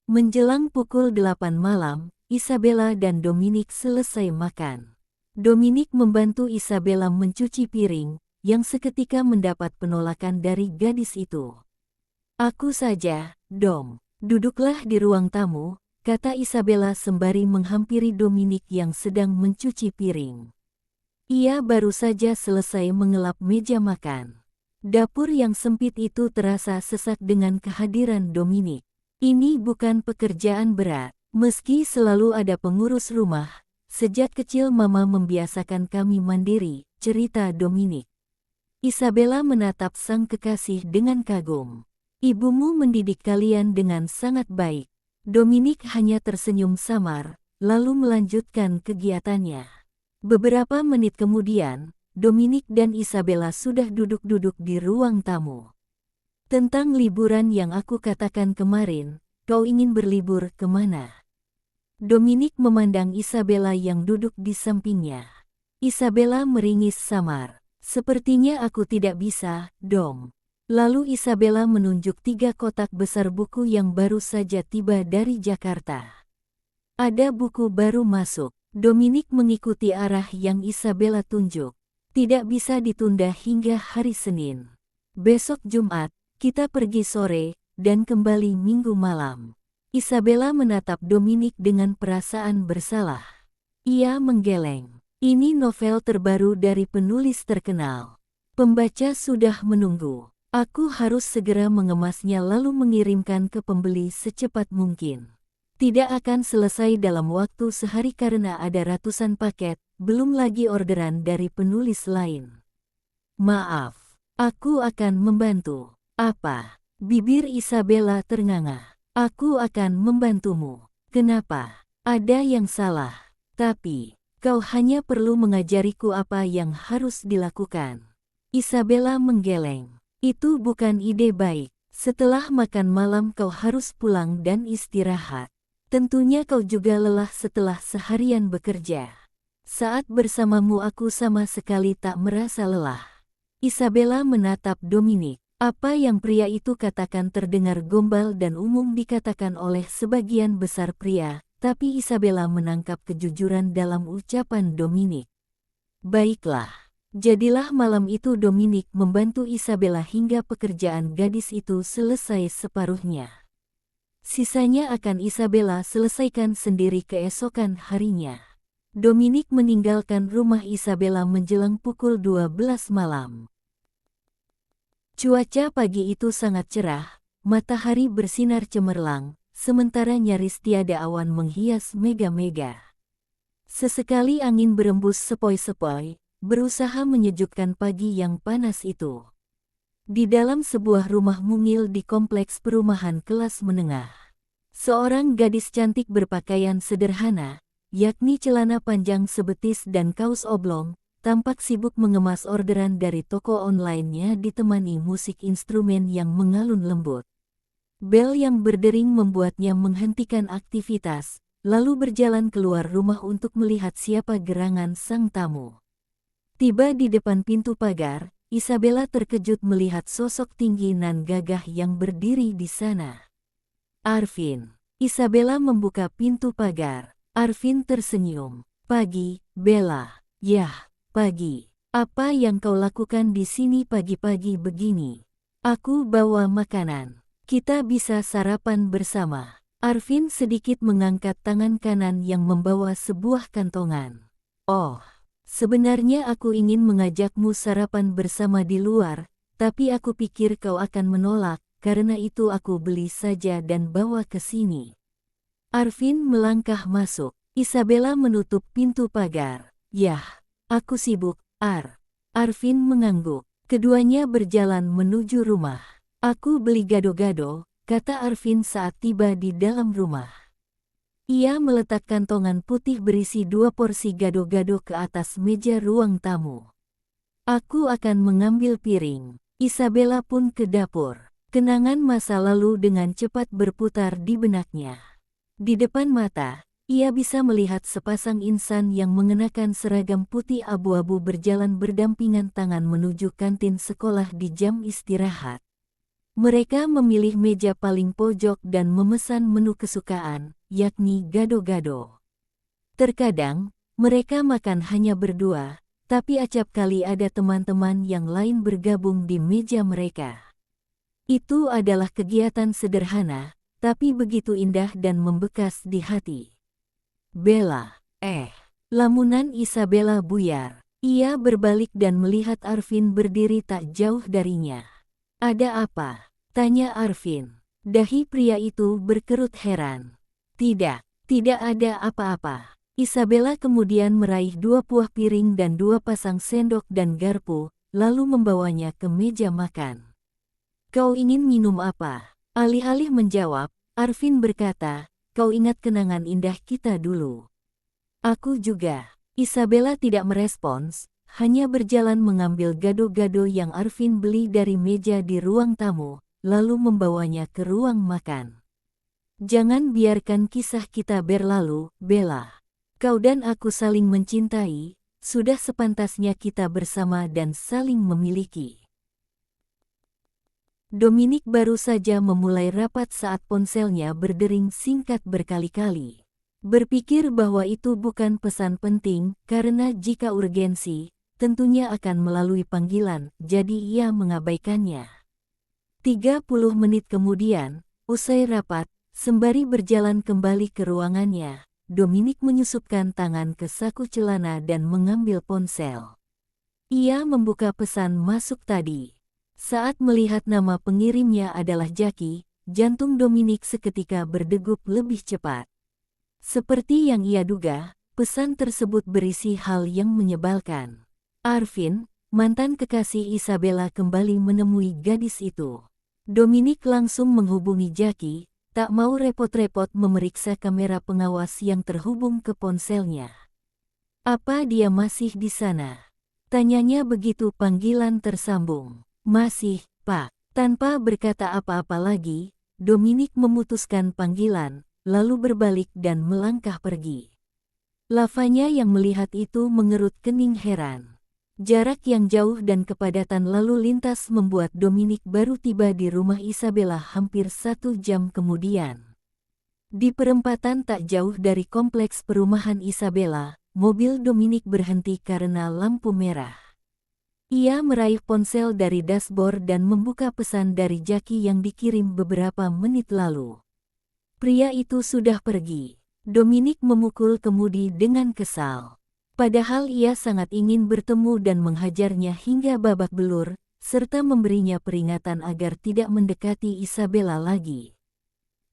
Menjelang pukul 8 malam, Isabella dan Dominic selesai makan. Dominic membantu Isabella mencuci piring, yang seketika mendapat penolakan dari gadis itu. "Aku saja, Dom. Duduklah di ruang tamu," kata Isabella sembari menghampiri Dominic yang sedang mencuci piring. Ia baru saja selesai mengelap meja makan. Dapur yang sempit itu terasa sesak dengan kehadiran Dominic. "Ini bukan pekerjaan berat, meski selalu ada pengurus rumah. Sejak kecil Mama membiasakan kami mandiri," cerita Dominic. Isabella menatap sang kekasih dengan kagum. "Ibumu mendidik kalian dengan sangat baik." Dominic hanya tersenyum samar, lalu melanjutkan kegiatannya. Beberapa menit kemudian, Dominic dan Isabella sudah duduk-duduk di ruang tamu. "Tentang liburan yang aku katakan kemarin, kau ingin berlibur kemana?" Dominic memandang Isabella yang duduk di sampingnya. Isabella meringis samar. "Sepertinya aku tidak bisa, Dom." Lalu Isabella menunjuk 3 kotak besar buku yang baru saja tiba dari Jakarta. "Ada buku baru masuk." Dominic mengikuti arah yang Isabella tunjuk. "Tidak bisa ditunda hingga hari Senin. Besok Jumat, kita pergi sore, dan kembali Minggu malam." Isabella menatap Dominic dengan perasaan bersalah. Ia menggeleng. "Ini novel terbaru dari penulis terkenal. Pembaca sudah menunggu. Aku harus segera mengemasnya lalu mengirimkan ke pembeli secepat mungkin. Tidak akan selesai dalam waktu sehari karena ada ratusan paket, belum lagi orderan dari penulis lain." "Maaf, aku akan membantu." "Apa?" Bibir Isabella ternganga. "Aku akan membantumu." "Kenapa? Ada yang salah?" "Tapi, kau hanya perlu mengajariku apa yang harus dilakukan." Isabella menggeleng. "Itu bukan ide baik. Setelah makan malam kau harus pulang dan istirahat. Tentunya kau juga lelah setelah seharian bekerja." "Saat bersamamu aku sama sekali tak merasa lelah." Isabella menatap Dominic. Apa yang pria itu katakan terdengar gombal dan umum dikatakan oleh sebagian besar pria, tapi Isabella menangkap kejujuran dalam ucapan Dominic. "Baiklah." Jadilah malam itu Dominic membantu Isabella hingga pekerjaan gadis itu selesai separuhnya. Sisanya akan Isabella selesaikan sendiri keesokan harinya. Dominic meninggalkan rumah Isabella menjelang pukul 12 malam. Cuaca pagi itu sangat cerah, matahari bersinar cemerlang, sementara nyaris tiada awan menghias mega-mega. Sesekali angin berembus sepoi-sepoi, berusaha menyejukkan pagi yang panas itu. Di dalam sebuah rumah mungil di kompleks perumahan kelas menengah, seorang gadis cantik berpakaian sederhana, yakni celana panjang sebetis dan kaos oblong, tampak sibuk mengemas orderan dari toko online-nya ditemani musik instrumen yang mengalun lembut. Bel yang berdering membuatnya menghentikan aktivitas, lalu berjalan keluar rumah untuk melihat siapa gerangan sang tamu. Tiba di depan pintu pagar, Isabella terkejut melihat sosok tinggi nan gagah yang berdiri di sana. "Arvin." Isabella membuka pintu pagar. Arvin tersenyum. "Pagi, Bella." "Yah, pagi. Apa yang kau lakukan di sini pagi-pagi begini?" "Aku bawa makanan. Kita bisa sarapan bersama." Arvin sedikit mengangkat tangan kanan yang membawa sebuah kantongan. "Oh. Sebenarnya aku ingin mengajakmu sarapan bersama di luar, tapi aku pikir kau akan menolak, karena itu aku beli saja dan bawa ke sini." Arvin melangkah masuk. Isabella menutup pintu pagar. "Yah, aku sibuk, Arvin mengangguk. Keduanya berjalan menuju rumah. "Aku beli gado-gado," kata Arvin saat tiba di dalam rumah. Ia meletak kantongan putih berisi 2 porsi gado-gado ke atas meja ruang tamu. "Aku akan mengambil piring." Isabella pun ke dapur. Kenangan masa lalu dengan cepat berputar di benaknya. Di depan mata, Ia bisa melihat sepasang insan yang mengenakan seragam putih abu-abu berjalan berdampingan tangan menuju kantin sekolah di jam istirahat. Mereka memilih meja paling pojok dan memesan menu kesukaan, yakni gado-gado. Terkadang, mereka makan hanya berdua, tapi acap kali ada teman-teman yang lain bergabung di meja mereka. Itu adalah kegiatan sederhana, tapi begitu indah dan membekas di hati. Bella, lamunan Isabella buyar. Ia berbalik dan melihat Arvin berdiri tak jauh darinya. Ada apa? Tanya Arvin. Dahi pria itu berkerut heran. Tidak ada apa-apa. Isabella kemudian meraih 2 buah piring dan 2 pasang sendok dan garpu, lalu membawanya ke meja makan. Kau ingin minum apa? Alih-alih menjawab, Arvin berkata, kau ingat kenangan indah kita dulu. Aku juga. Isabella tidak merespons, hanya berjalan mengambil gado-gado yang Arvin beli dari meja di ruang tamu, lalu membawanya ke ruang makan. Jangan biarkan kisah kita berlalu, Bella. Kau dan aku saling mencintai, sudah sepantasnya kita bersama dan saling memiliki. Dominic baru saja memulai rapat saat ponselnya berdering singkat berkali-kali. Berpikir bahwa itu bukan pesan penting, karena jika urgensi, tentunya akan melalui panggilan, jadi ia mengabaikannya. 30 menit kemudian, usai rapat, sembari berjalan kembali ke ruangannya, Dominic menyusupkan tangan ke saku celana dan mengambil ponsel. Ia membuka pesan masuk tadi. Saat melihat nama pengirimnya adalah Jackie, jantung Dominic seketika berdegup lebih cepat. Seperti yang ia duga, pesan tersebut berisi hal yang menyebalkan. Arvin, mantan kekasih Isabella, kembali menemui gadis itu. Dominic langsung menghubungi Jackie, tak mau repot-repot memeriksa kamera pengawas yang terhubung ke ponselnya. Apa dia masih di sana? Tanyanya begitu panggilan tersambung. Masih, Pak. Tanpa berkata apa-apa lagi, Dominic memutuskan panggilan, lalu berbalik dan melangkah pergi. Lavanya yang melihat itu mengerut kening heran. Jarak yang jauh dan kepadatan lalu lintas membuat Dominic baru tiba di rumah Isabella hampir 1 jam kemudian. Di perempatan tak jauh dari kompleks perumahan Isabella, mobil Dominic berhenti karena lampu merah. Ia meraih ponsel dari dashboard dan membuka pesan dari Jackie yang dikirim beberapa menit lalu. Pria itu sudah pergi. Dominic memukul kemudi dengan kesal. Padahal ia sangat ingin bertemu dan menghajarnya hingga babak belur, serta memberinya peringatan agar tidak mendekati Isabella lagi.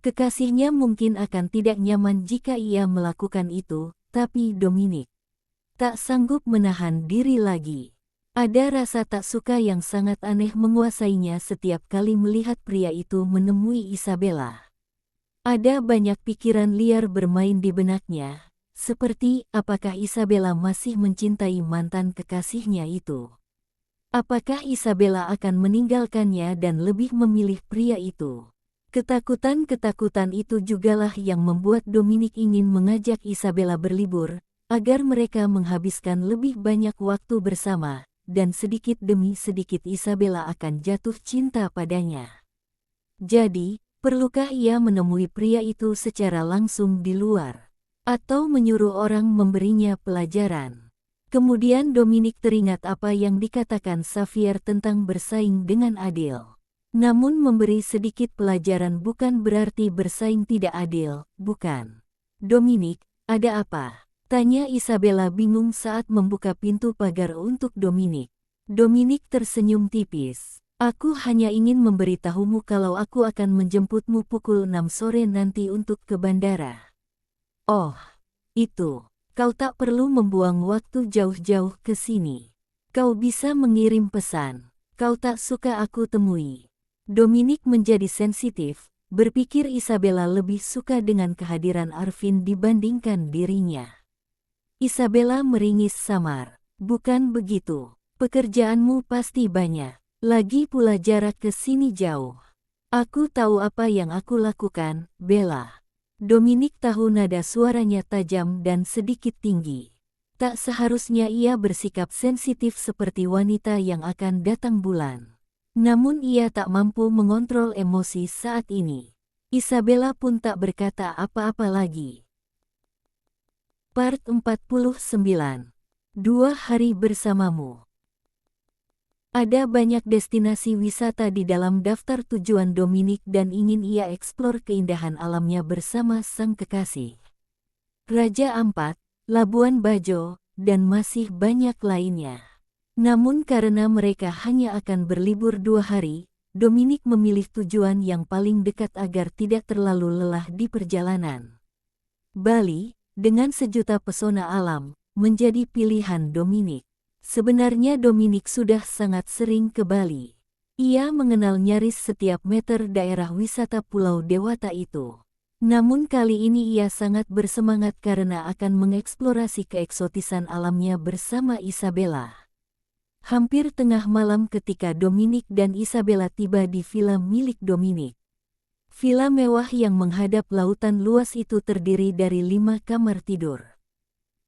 Kekasihnya mungkin akan tidak nyaman jika ia melakukan itu, tapi Dominic tak sanggup menahan diri lagi. Ada rasa tak suka yang sangat aneh menguasainya setiap kali melihat pria itu menemui Isabella. Ada banyak pikiran liar bermain di benaknya, seperti apakah Isabella masih mencintai mantan kekasihnya itu. Apakah Isabella akan meninggalkannya dan lebih memilih pria itu. Ketakutan-ketakutan itu jugalah yang membuat Dominic ingin mengajak Isabella berlibur, agar mereka menghabiskan lebih banyak waktu bersama. Dan sedikit demi sedikit Isabella akan jatuh cinta padanya. Jadi, perlukah ia menemui pria itu secara langsung di luar? Atau menyuruh orang memberinya pelajaran? Kemudian Dominic teringat apa yang dikatakan Xavier tentang bersaing dengan adil. Namun memberi sedikit pelajaran bukan berarti bersaing tidak adil, bukan? Dominic, ada apa? Tanya Isabella bingung saat membuka pintu pagar untuk Dominic. Dominic tersenyum tipis. Aku hanya ingin memberitahumu kalau aku akan menjemputmu pukul 6 sore nanti untuk ke bandara. Oh, itu. Kau tak perlu membuang waktu jauh-jauh ke sini. Kau bisa mengirim pesan. Kau tak suka aku temui. Dominic menjadi sensitif, berpikir Isabella lebih suka dengan kehadiran Arvin dibandingkan dirinya. Isabella meringis samar. Bukan begitu. Pekerjaanmu pasti banyak. Lagi pula jarak ke sini jauh. Aku tahu apa yang aku lakukan, Bella. Dominic tahu nada suaranya tajam dan sedikit tinggi. Tak seharusnya ia bersikap sensitif seperti wanita yang akan datang bulan. Namun ia tak mampu mengontrol emosi saat ini. Isabella pun tak berkata apa-apa lagi. Part 49. 2 hari bersamamu. Ada banyak destinasi wisata di dalam daftar tujuan Dominic dan ingin ia eksplor keindahan alamnya bersama sang kekasih. Raja Ampat, Labuan Bajo, dan masih banyak lainnya. Namun karena mereka hanya akan berlibur 2 hari, Dominic memilih tujuan yang paling dekat agar tidak terlalu lelah di perjalanan. Bali, dengan sejuta pesona alam, menjadi pilihan Dominic. Sebenarnya Dominic sudah sangat sering ke Bali. Ia mengenal nyaris setiap meter daerah wisata Pulau Dewata itu. Namun kali ini ia sangat bersemangat karena akan mengeksplorasi keeksotisan alamnya bersama Isabella. Hampir tengah malam ketika Dominic dan Isabella tiba di villa milik Dominic. Villa mewah yang menghadap lautan luas itu terdiri dari 5 kamar tidur.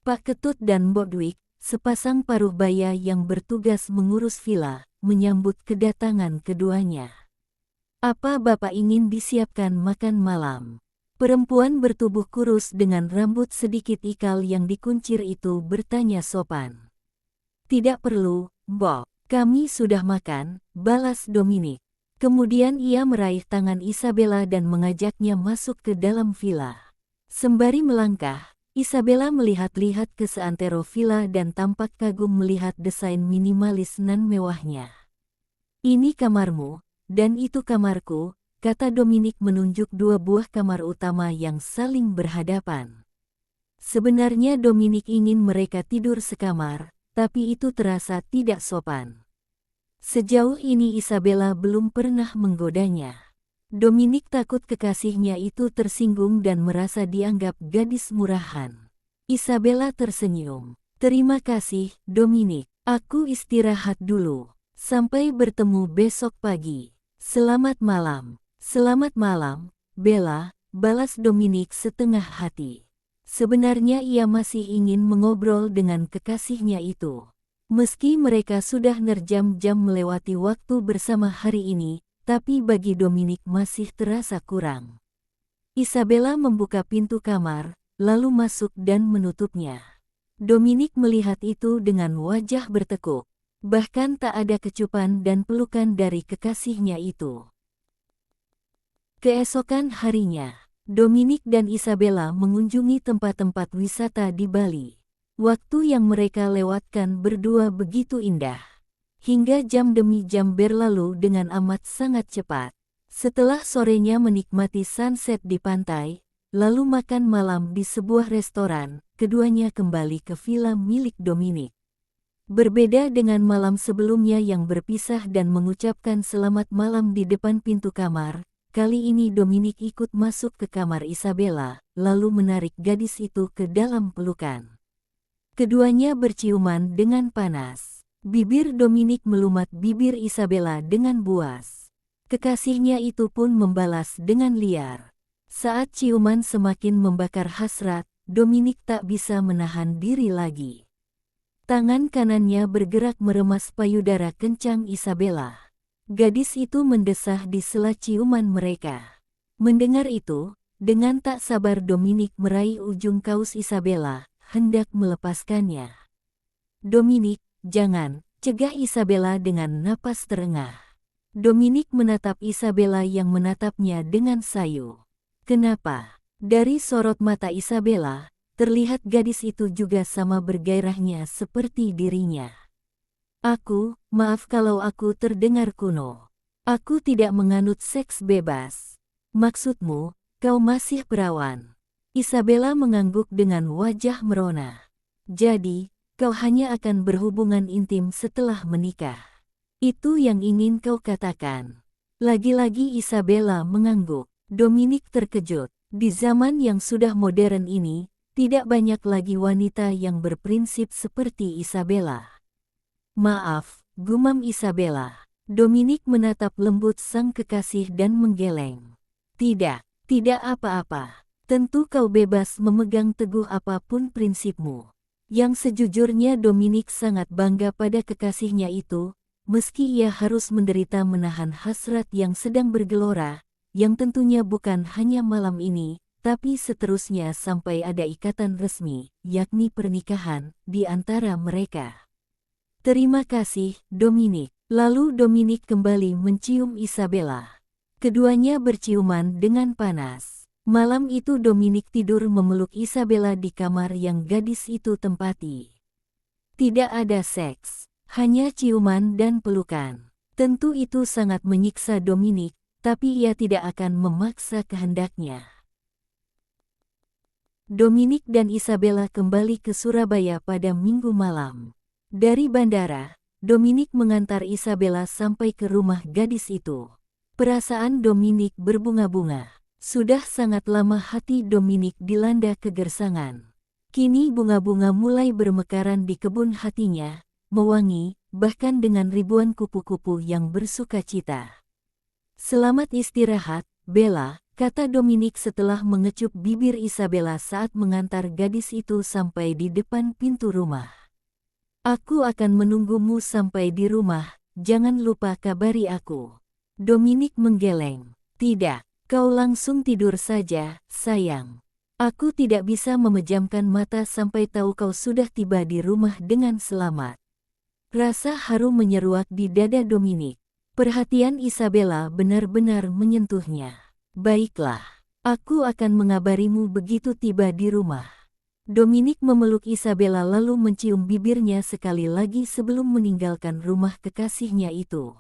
Pak Ketut dan Bodwig, sepasang paruh baya yang bertugas mengurus villa, menyambut kedatangan keduanya. "Apa Bapak ingin disiapkan makan malam?" Perempuan bertubuh kurus dengan rambut sedikit ikal yang dikuncir itu bertanya sopan. "Tidak perlu, Bob. Kami sudah makan," balas Dominic. Kemudian ia meraih tangan Isabella dan mengajaknya masuk ke dalam villa. Sembari melangkah, Isabella melihat-lihat ke seantero villa dan tampak kagum melihat desain minimalis nan mewahnya. "Ini kamarmu, dan itu kamarku," kata Dominic menunjuk 2 buah kamar utama yang saling berhadapan. Sebenarnya Dominic ingin mereka tidur sekamar, tapi itu terasa tidak sopan. Sejauh ini Isabella belum pernah menggodanya. Dominic takut kekasihnya itu tersinggung dan merasa dianggap gadis murahan. Isabella tersenyum. "Terima kasih, Dominic. Aku istirahat dulu. Sampai bertemu besok pagi." "Selamat malam." "Selamat malam, Bella," balas Dominic setengah hati. Sebenarnya ia masih ingin mengobrol dengan kekasihnya itu. Meski mereka sudah berjam-jam melewati waktu bersama hari ini, tapi bagi Dominic masih terasa kurang. Isabella membuka pintu kamar, lalu masuk dan menutupnya. Dominic melihat itu dengan wajah bertekuk. Bahkan tak ada kecupan dan pelukan dari kekasihnya itu. Keesokan harinya, Dominic dan Isabella mengunjungi tempat-tempat wisata di Bali. Waktu yang mereka lewatkan berdua begitu indah. Hingga jam demi jam berlalu dengan amat sangat cepat. Setelah sorenya menikmati sunset di pantai, lalu makan malam di sebuah restoran, keduanya kembali ke villa milik Dominic. Berbeda dengan malam sebelumnya yang berpisah dan mengucapkan selamat malam di depan pintu kamar, kali ini Dominic ikut masuk ke kamar Isabella, lalu menarik gadis itu ke dalam pelukan. Keduanya berciuman dengan panas. Bibir Dominic melumat bibir Isabella dengan buas. Kekasihnya itu pun membalas dengan liar. Saat ciuman semakin membakar hasrat, Dominic tak bisa menahan diri lagi. Tangan kanannya bergerak meremas payudara kencang Isabella. Gadis itu mendesah di sela ciuman mereka. Mendengar itu, dengan tak sabar Dominic meraih ujung kaus Isabella, hendak melepaskannya. "Dominic, jangan," cegah Isabella dengan napas terengah. Dominic menatap Isabella yang menatapnya dengan sayu. "Kenapa?" Dari sorot mata Isabella, terlihat gadis itu juga sama bergairahnya seperti dirinya. Maaf kalau aku terdengar kuno. Aku tidak menganut seks bebas." "Maksudmu, kau masih perawan?" Isabella mengangguk dengan wajah merona. "Jadi, kau hanya akan berhubungan intim setelah menikah. Itu yang ingin kau katakan?" Lagi-lagi Isabella mengangguk. Dominic terkejut. Di zaman yang sudah modern ini, tidak banyak lagi wanita yang berprinsip seperti Isabella. "Maaf," gumam Isabella. Dominic menatap lembut sang kekasih dan menggeleng. Tidak apa-apa. Tentu kau bebas memegang teguh apapun prinsipmu. Yang sejujurnya Dominic sangat bangga pada kekasihnya itu, meski ia harus menderita menahan hasrat yang sedang bergelora, yang tentunya bukan hanya malam ini, tapi seterusnya sampai ada ikatan resmi, yakni pernikahan, di antara mereka. Terima kasih, Dominic. Lalu Dominic kembali mencium Isabella. Keduanya berciuman dengan panas. Malam itu Dominic tidur memeluk Isabella di kamar yang gadis itu tempati. Tidak ada seks, hanya ciuman dan pelukan. Tentu itu sangat menyiksa Dominic, tapi ia tidak akan memaksa kehendaknya. Dominic dan Isabella kembali ke Surabaya pada Minggu malam. Dari bandara, Dominic mengantar Isabella sampai ke rumah gadis itu. Perasaan Dominic berbunga-bunga. Sudah sangat lama hati Dominic dilanda kegersangan. Kini bunga-bunga mulai bermekaran di kebun hatinya, mewangi, bahkan dengan ribuan kupu-kupu yang bersuka cita. Selamat istirahat, Bella, kata Dominic setelah mengecup bibir Isabella saat mengantar gadis itu sampai di depan pintu rumah. Aku akan menunggumu sampai di rumah, jangan lupa kabari aku. Dominic menggeleng. Tidak. Kau langsung tidur saja, sayang. Aku tidak bisa memejamkan mata sampai tahu kau sudah tiba di rumah dengan selamat. Rasa haru menyeruak di dada Dominic. Perhatian Isabella benar-benar menyentuhnya. Baiklah, aku akan mengabarimu begitu tiba di rumah. Dominic memeluk Isabella lalu mencium bibirnya sekali lagi sebelum meninggalkan rumah kekasihnya itu.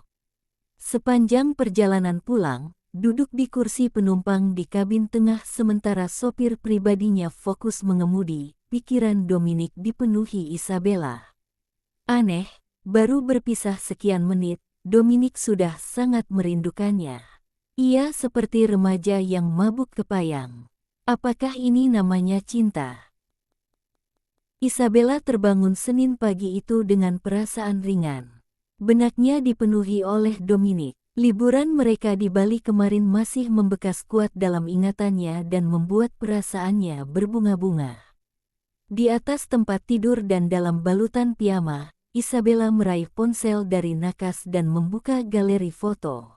Sepanjang perjalanan pulang, duduk di kursi penumpang di kabin tengah sementara sopir pribadinya fokus mengemudi, pikiran Dominic dipenuhi Isabella. Aneh, baru berpisah sekian menit, Dominic sudah sangat merindukannya. Ia seperti remaja yang mabuk kepayang. Apakah ini namanya cinta? Isabella terbangun Senin pagi itu dengan perasaan ringan. Benaknya dipenuhi oleh Dominic. Liburan mereka di Bali kemarin masih membekas kuat dalam ingatannya dan membuat perasaannya berbunga-bunga. Di atas tempat tidur dan dalam balutan piyama, Isabella meraih ponsel dari nakas dan membuka galeri foto.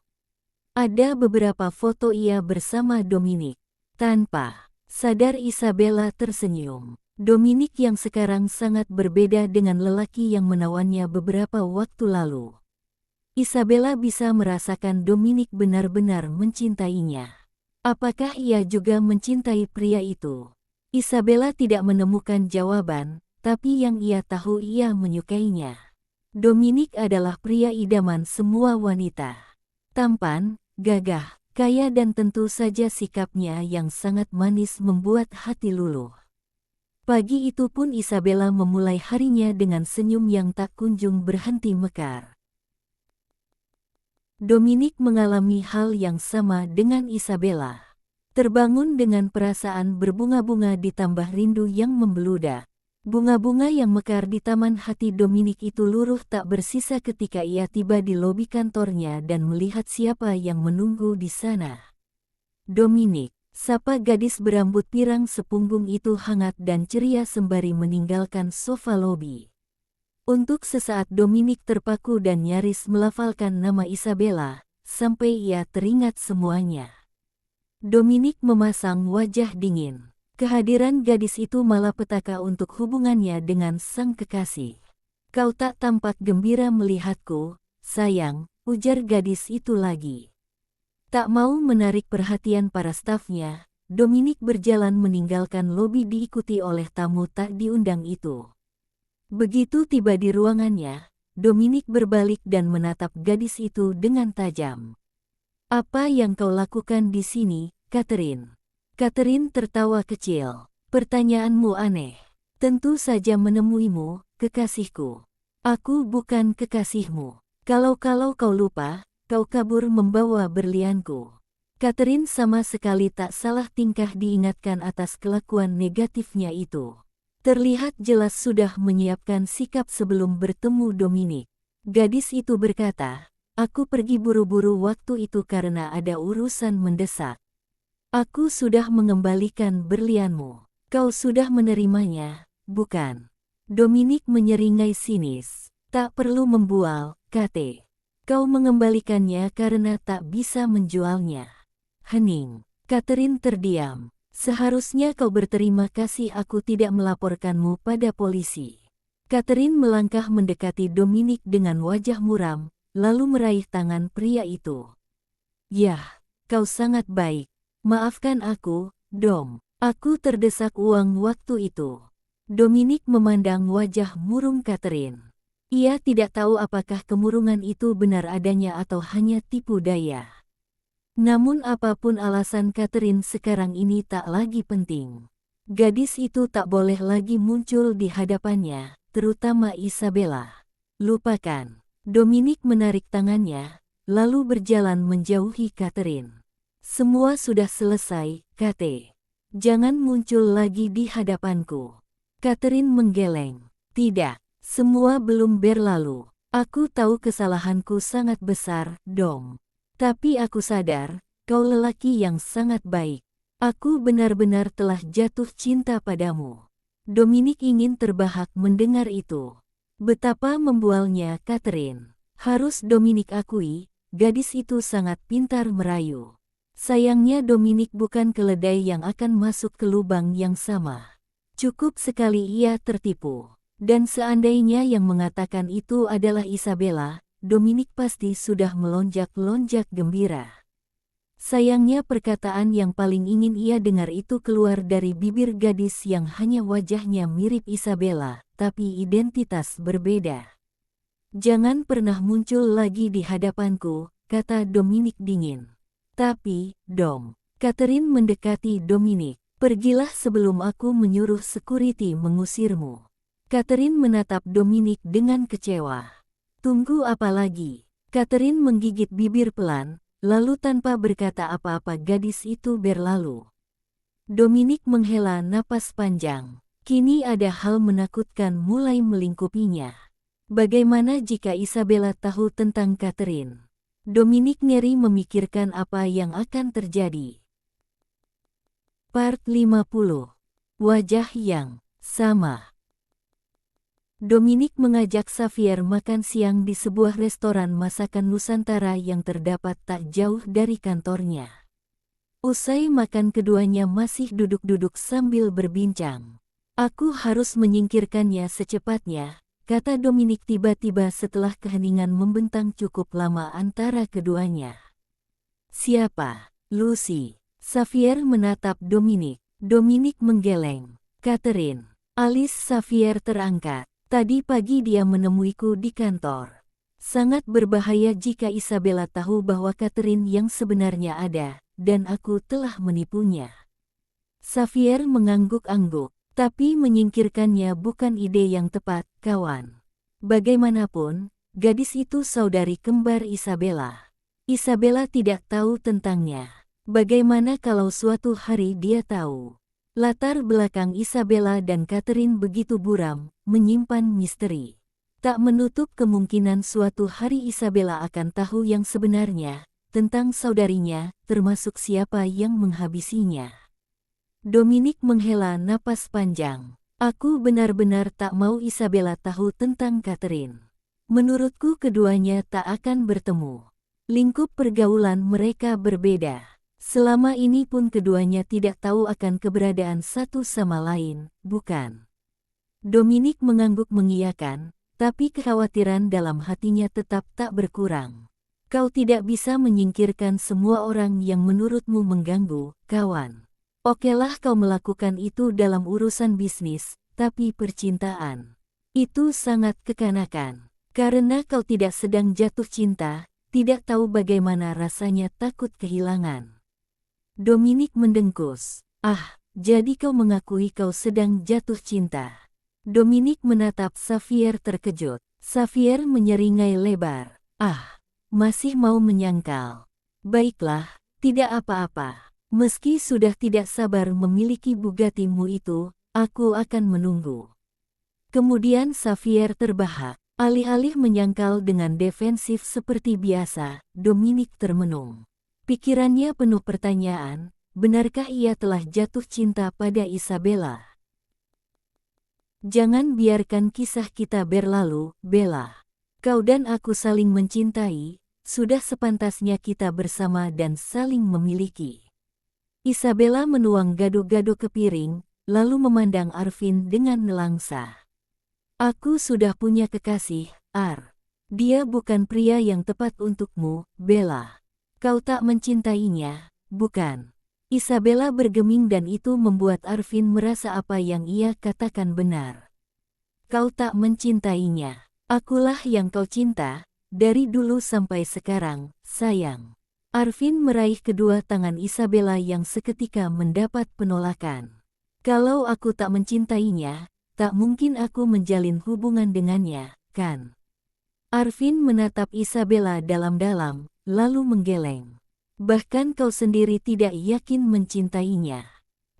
Ada beberapa foto ia bersama Dominic. Tanpa sadar Isabella tersenyum. Dominic yang sekarang sangat berbeda dengan lelaki yang menawannya beberapa waktu lalu. Isabella bisa merasakan Dominic benar-benar mencintainya. Apakah ia juga mencintai pria itu? Isabella tidak menemukan jawaban, tapi yang ia tahu ia menyukainya. Dominic adalah pria idaman semua wanita. Tampan, gagah, kaya dan tentu saja sikapnya yang sangat manis membuat hati luluh. Pagi itu pun Isabella memulai harinya dengan senyum yang tak kunjung berhenti mekar. Dominic mengalami hal yang sama dengan Isabella. Terbangun dengan perasaan berbunga-bunga ditambah rindu yang membeludak. Bunga-bunga yang mekar di taman hati Dominic itu luruh tak bersisa ketika ia tiba di lobi kantornya dan melihat siapa yang menunggu di sana. Dominic, sapa gadis berambut pirang sepunggung itu hangat dan ceria sembari meninggalkan sofa lobi. Untuk sesaat Dominic terpaku dan nyaris melafalkan nama Isabella, sampai ia teringat semuanya. Dominic memasang wajah dingin. Kehadiran gadis itu malapetaka untuk hubungannya dengan sang kekasih. Kau tak tampak gembira melihatku, sayang, ujar gadis itu lagi. Tak mau menarik perhatian para stafnya, Dominic berjalan meninggalkan lobi diikuti oleh tamu tak diundang itu. Begitu tiba di ruangannya, Dominic berbalik dan menatap gadis itu dengan tajam. Apa yang kau lakukan di sini, Catherine? Catherine tertawa kecil. Pertanyaanmu aneh. Tentu saja menemuimu, kekasihku. Aku bukan kekasihmu. Kalau kau lupa, kau kabur membawa berlianku. Catherine sama sekali tak salah tingkah diingatkan atas kelakuan negatifnya itu. Terlihat jelas sudah menyiapkan sikap sebelum bertemu Dominic. Gadis itu berkata, aku pergi buru-buru waktu itu karena ada urusan mendesak. Aku sudah mengembalikan berlianmu. Kau sudah menerimanya, bukan? Dominic menyeringai sinis. Tak perlu membual, Kate. Kau mengembalikannya karena tak bisa menjualnya. Hening. Catherine terdiam. Seharusnya kau berterima kasih aku tidak melaporkanmu pada polisi. Catherine melangkah mendekati Dominic dengan wajah muram, lalu meraih tangan pria itu. Yah, kau sangat baik. Maafkan aku, Dom. Aku terdesak uang waktu itu. Dominic memandang wajah murung Catherine. Ia tidak tahu apakah kemurungan itu benar adanya atau hanya tipu daya. Namun apapun alasan Catherine sekarang ini tak lagi penting. Gadis itu tak boleh lagi muncul di hadapannya, terutama Isabella. Lupakan. Dominic menarik tangannya, lalu berjalan menjauhi Catherine. Semua sudah selesai, Kate. Jangan muncul lagi di hadapanku. Catherine menggeleng. Tidak, semua belum berlalu. Aku tahu kesalahanku sangat besar, Dom. Tapi aku sadar, kau lelaki yang sangat baik. Aku benar-benar telah jatuh cinta padamu. Dominic ingin terbahak mendengar itu. Betapa membualnya Catherine. Harus Dominic akui, gadis itu sangat pintar merayu. Sayangnya Dominic bukan keledai yang akan masuk ke lubang yang sama. Cukup sekali ia tertipu. Dan seandainya yang mengatakan itu adalah Isabella, Dominic pasti sudah melonjak-lonjak gembira. Sayangnya perkataan yang paling ingin ia dengar itu keluar dari bibir gadis yang hanya wajahnya mirip Isabella, tapi identitas berbeda. Jangan pernah muncul lagi di hadapanku, kata Dominic dingin. Tapi, Dom, Catherine mendekati Dominic. Pergilah sebelum aku menyuruh security mengusirmu. Catherine menatap Dominic dengan kecewa. Tunggu apa lagi? Catherine menggigit bibir pelan, lalu tanpa berkata apa-apa gadis itu berlalu. Dominic menghela napas panjang. Kini ada hal menakutkan mulai melingkupinya. Bagaimana jika Isabella tahu tentang Catherine? Dominic ngeri memikirkan apa yang akan terjadi. Part 50. Wajah yang sama. Dominic mengajak Xavier makan siang di sebuah restoran masakan Nusantara yang terdapat tak jauh dari kantornya. Usai makan keduanya masih duduk-duduk sambil berbincang. Aku harus menyingkirkannya secepatnya, kata Dominic tiba-tiba setelah keheningan membentang cukup lama antara keduanya. Siapa? Lucy. Xavier menatap Dominic. Dominic menggeleng. Catherine. Alis Xavier terangkat. Tadi pagi dia menemuiku di kantor. Sangat berbahaya jika Isabella tahu bahwa Catherine yang sebenarnya ada, dan aku telah menipunya. Xavier mengangguk-angguk, tapi menyingkirkannya bukan ide yang tepat, kawan. Bagaimanapun, gadis itu saudari kembar Isabella. Isabella tidak tahu tentangnya. Bagaimana kalau suatu hari dia tahu? Latar belakang Isabella dan Catherine begitu buram, menyimpan misteri. Tak menutup kemungkinan suatu hari Isabella akan tahu yang sebenarnya tentang saudarinya, termasuk siapa yang menghabisinya. Dominic menghela napas panjang. Aku benar-benar tak mau Isabella tahu tentang Catherine. Menurutku keduanya tak akan bertemu. Lingkup pergaulan mereka berbeda. Selama ini pun keduanya tidak tahu akan keberadaan satu sama lain, bukan? Dominic mengangguk mengiyakan, tapi kekhawatiran dalam hatinya tetap tak berkurang. Kau tidak bisa menyingkirkan semua orang yang menurutmu mengganggu, kawan. Okelah kau melakukan itu dalam urusan bisnis, tapi percintaan itu sangat kekanakan. Karena kau tidak sedang jatuh cinta, tidak tahu bagaimana rasanya takut kehilangan. Dominic mendengkus. Ah, jadi kau mengakui kau sedang jatuh cinta. Dominic menatap Xavier terkejut. Xavier menyeringai lebar. Ah, masih mau menyangkal. Baiklah, tidak apa-apa. Meski sudah tidak sabar memiliki Bugatti-mu itu, aku akan menunggu. Kemudian Xavier terbahak. Alih-alih menyangkal dengan defensif seperti biasa, Dominic termenung. Pikirannya penuh pertanyaan, benarkah ia telah jatuh cinta pada Isabella? Jangan biarkan kisah kita berlalu, Bella. Kau dan aku saling mencintai, sudah sepantasnya kita bersama dan saling memiliki. Isabella menuang gado-gado ke piring, lalu memandang Arvin dengan nelangsa. Aku sudah punya kekasih, Ar. Dia bukan pria yang tepat untukmu, Bella. Kau tak mencintainya, bukan? Isabella bergeming dan itu membuat Arvin merasa apa yang ia katakan benar. Kau tak mencintainya. Akulah yang kau cinta, dari dulu sampai sekarang, sayang. Arvin meraih kedua tangan Isabella yang seketika mendapat penolakan. Kalau aku tak mencintainya, tak mungkin aku menjalin hubungan dengannya, kan? Arvin menatap Isabella dalam-dalam, lalu menggeleng. Bahkan kau sendiri tidak yakin mencintainya.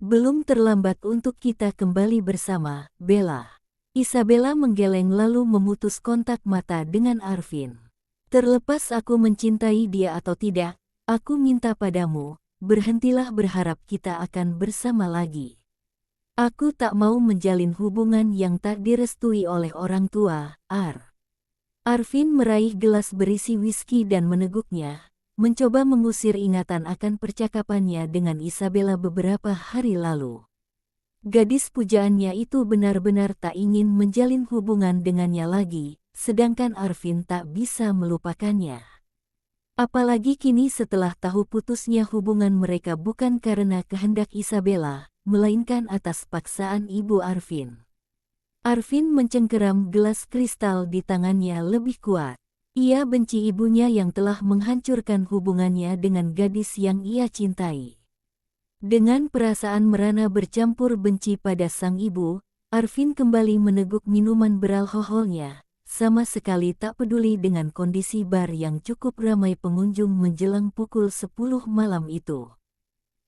Belum terlambat untuk kita kembali bersama, Bella. Isabella menggeleng lalu memutus kontak mata dengan Arvin. Terlepas aku mencintai dia atau tidak, aku minta padamu, berhentilah berharap kita akan bersama lagi. Aku tak mau menjalin hubungan yang tak direstui oleh orang tua, Ar. Arvin meraih gelas berisi whisky dan meneguknya, mencoba mengusir ingatan akan percakapannya dengan Isabella beberapa hari lalu. Gadis pujaannya itu benar-benar tak ingin menjalin hubungan dengannya lagi, sedangkan Arvin tak bisa melupakannya. Apalagi kini setelah tahu putusnya hubungan mereka bukan karena kehendak Isabella, melainkan atas paksaan ibu Arvin. Arvin mencengkeram gelas kristal di tangannya lebih kuat. Ia benci ibunya yang telah menghancurkan hubungannya dengan gadis yang ia cintai. Dengan perasaan merana bercampur benci pada sang ibu, Arvin kembali meneguk minuman beralkoholnya, sama sekali tak peduli dengan kondisi bar yang cukup ramai pengunjung menjelang pukul 10 malam itu.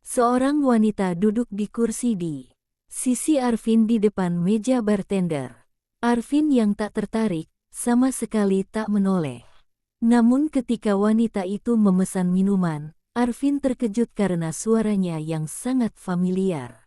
Seorang wanita duduk di kursi di sisi Arvin di depan meja bartender. Arvin yang tak tertarik, sama sekali tak menoleh. Namun ketika wanita itu memesan minuman, Arvin terkejut karena suaranya yang sangat familiar.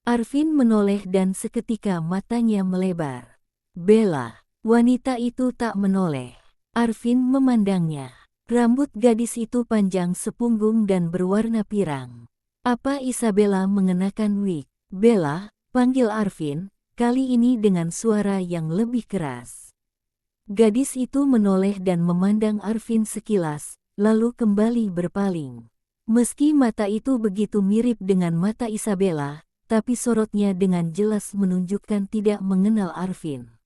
Arvin menoleh dan seketika matanya melebar. Bella, wanita itu tak menoleh. Arvin memandangnya. Rambut gadis itu panjang sepunggung dan berwarna pirang. Apa Isabella mengenakan wig? Bella, panggil Arvin, kali ini dengan suara yang lebih keras. Gadis itu menoleh dan memandang Arvin sekilas, lalu kembali berpaling. Meski mata itu begitu mirip dengan mata Isabella, tapi sorotnya dengan jelas menunjukkan tidak mengenal Arvin.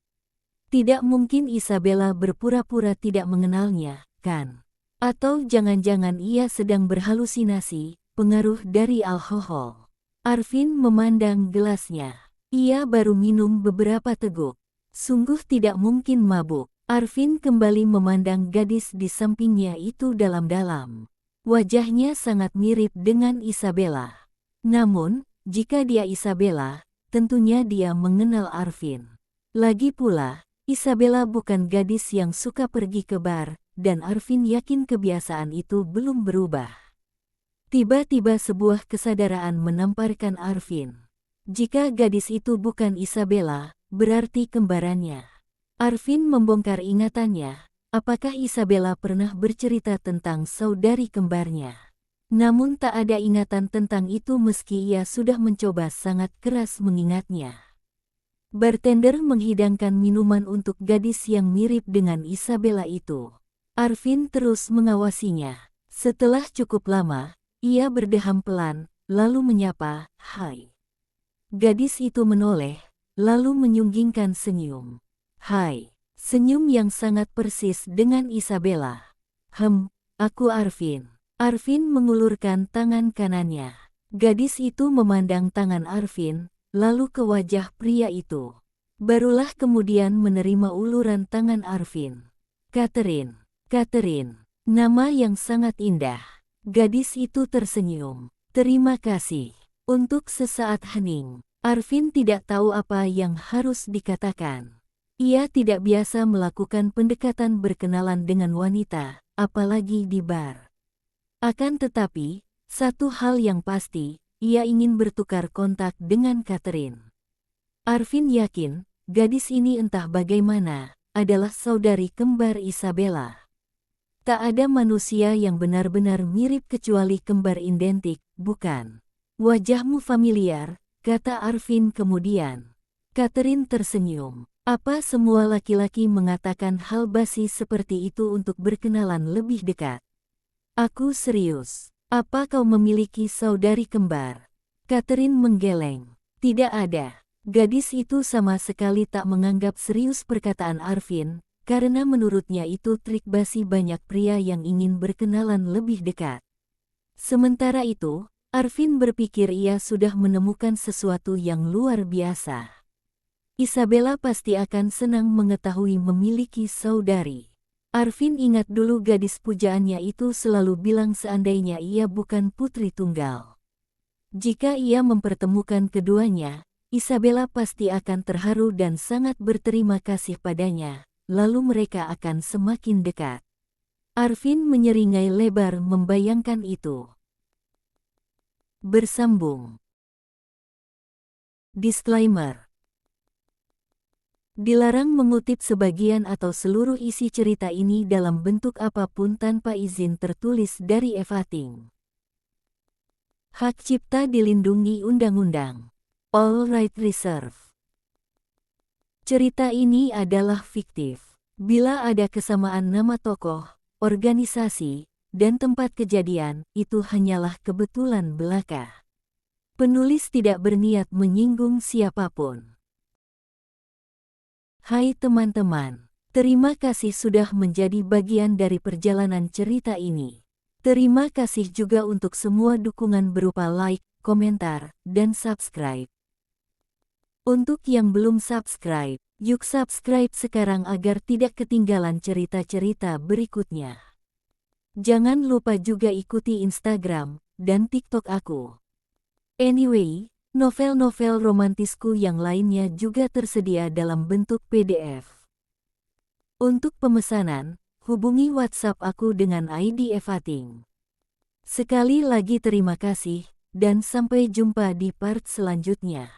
Tidak mungkin Isabella berpura-pura tidak mengenalnya, kan? Atau jangan-jangan ia sedang berhalusinasi, pengaruh dari alkohol. Arvin memandang gelasnya. Ia baru minum beberapa teguk. Sungguh tidak mungkin mabuk. Arvin kembali memandang gadis di sampingnya itu dalam-dalam. Wajahnya sangat mirip dengan Isabella. Namun, jika dia Isabella, tentunya dia mengenal Arvin. Lagi pula, Isabella bukan gadis yang suka pergi ke bar, dan Arvin yakin kebiasaan itu belum berubah. Tiba-tiba sebuah kesadaran menamparkan Arvin. Jika gadis itu bukan Isabella, berarti kembarannya. Arvin membongkar ingatannya, apakah Isabella pernah bercerita tentang saudari kembarnya. Namun tak ada ingatan tentang itu meski ia sudah mencoba sangat keras mengingatnya. Bartender menghidangkan minuman untuk gadis yang mirip dengan Isabella itu. Arvin terus mengawasinya. Setelah cukup lama, ia berdeham pelan, lalu menyapa, "Hai." Gadis itu menoleh, lalu menyunggingkan senyum. "Hai." Senyum yang sangat persis dengan Isabella. Aku Arvin." Arvin mengulurkan tangan kanannya. Gadis itu memandang tangan Arvin, lalu ke wajah pria itu. Barulah kemudian menerima uluran tangan Arvin. Catherine. Catherine. Nama yang sangat indah. Gadis itu tersenyum. "Terima kasih." Untuk sesaat hening, Arvin tidak tahu apa yang harus dikatakan. Ia tidak biasa melakukan pendekatan berkenalan dengan wanita, apalagi di bar. Akan tetapi, Satu hal yang pasti, ia ingin bertukar kontak dengan Catherine. Arvin yakin, gadis ini entah bagaimana, adalah saudari kembar Isabella. Tak ada manusia yang benar-benar mirip kecuali kembar identik, bukan? Wajahmu familiar, kata Arvin kemudian. Catherine tersenyum. Apa semua laki-laki mengatakan hal basi seperti itu untuk berkenalan lebih dekat? Aku serius. Apa kau memiliki saudari kembar? Catherine menggeleng. Tidak ada. Gadis itu sama sekali tak menganggap serius perkataan Arvin, karena menurutnya itu trik basi banyak pria yang ingin berkenalan lebih dekat. Sementara itu, Arvin berpikir ia sudah menemukan sesuatu yang luar biasa. Isabella pasti akan senang mengetahui memiliki saudari. Arvin ingat dulu gadis pujaannya itu selalu bilang seandainya ia bukan putri tunggal. Jika ia mempertemukan keduanya, Isabella pasti akan terharu dan sangat berterima kasih padanya, lalu mereka akan semakin dekat. Arvin menyeringai lebar membayangkan itu. Bersambung. Disclaimer. Dilarang mengutip sebagian atau seluruh isi cerita ini dalam bentuk apapun tanpa izin tertulis dari Eva Ting. Hak cipta dilindungi undang-undang. All right reserved. Cerita ini adalah fiktif. Bila ada kesamaan nama tokoh, organisasi, dan tempat kejadian, itu hanyalah kebetulan belaka. Penulis tidak berniat menyinggung siapapun. Hai teman-teman, terima kasih sudah menjadi bagian dari perjalanan cerita ini. Terima kasih juga untuk semua dukungan berupa like, komentar, dan subscribe. Untuk yang belum subscribe, yuk subscribe sekarang agar tidak ketinggalan cerita-cerita berikutnya. Jangan lupa juga ikuti Instagram dan TikTok aku. Anyway, novel-novel romantisku yang lainnya juga tersedia dalam bentuk PDF. Untuk pemesanan, hubungi WhatsApp aku dengan ID Eva Ting. Sekali lagi terima kasih, dan sampai jumpa di part selanjutnya.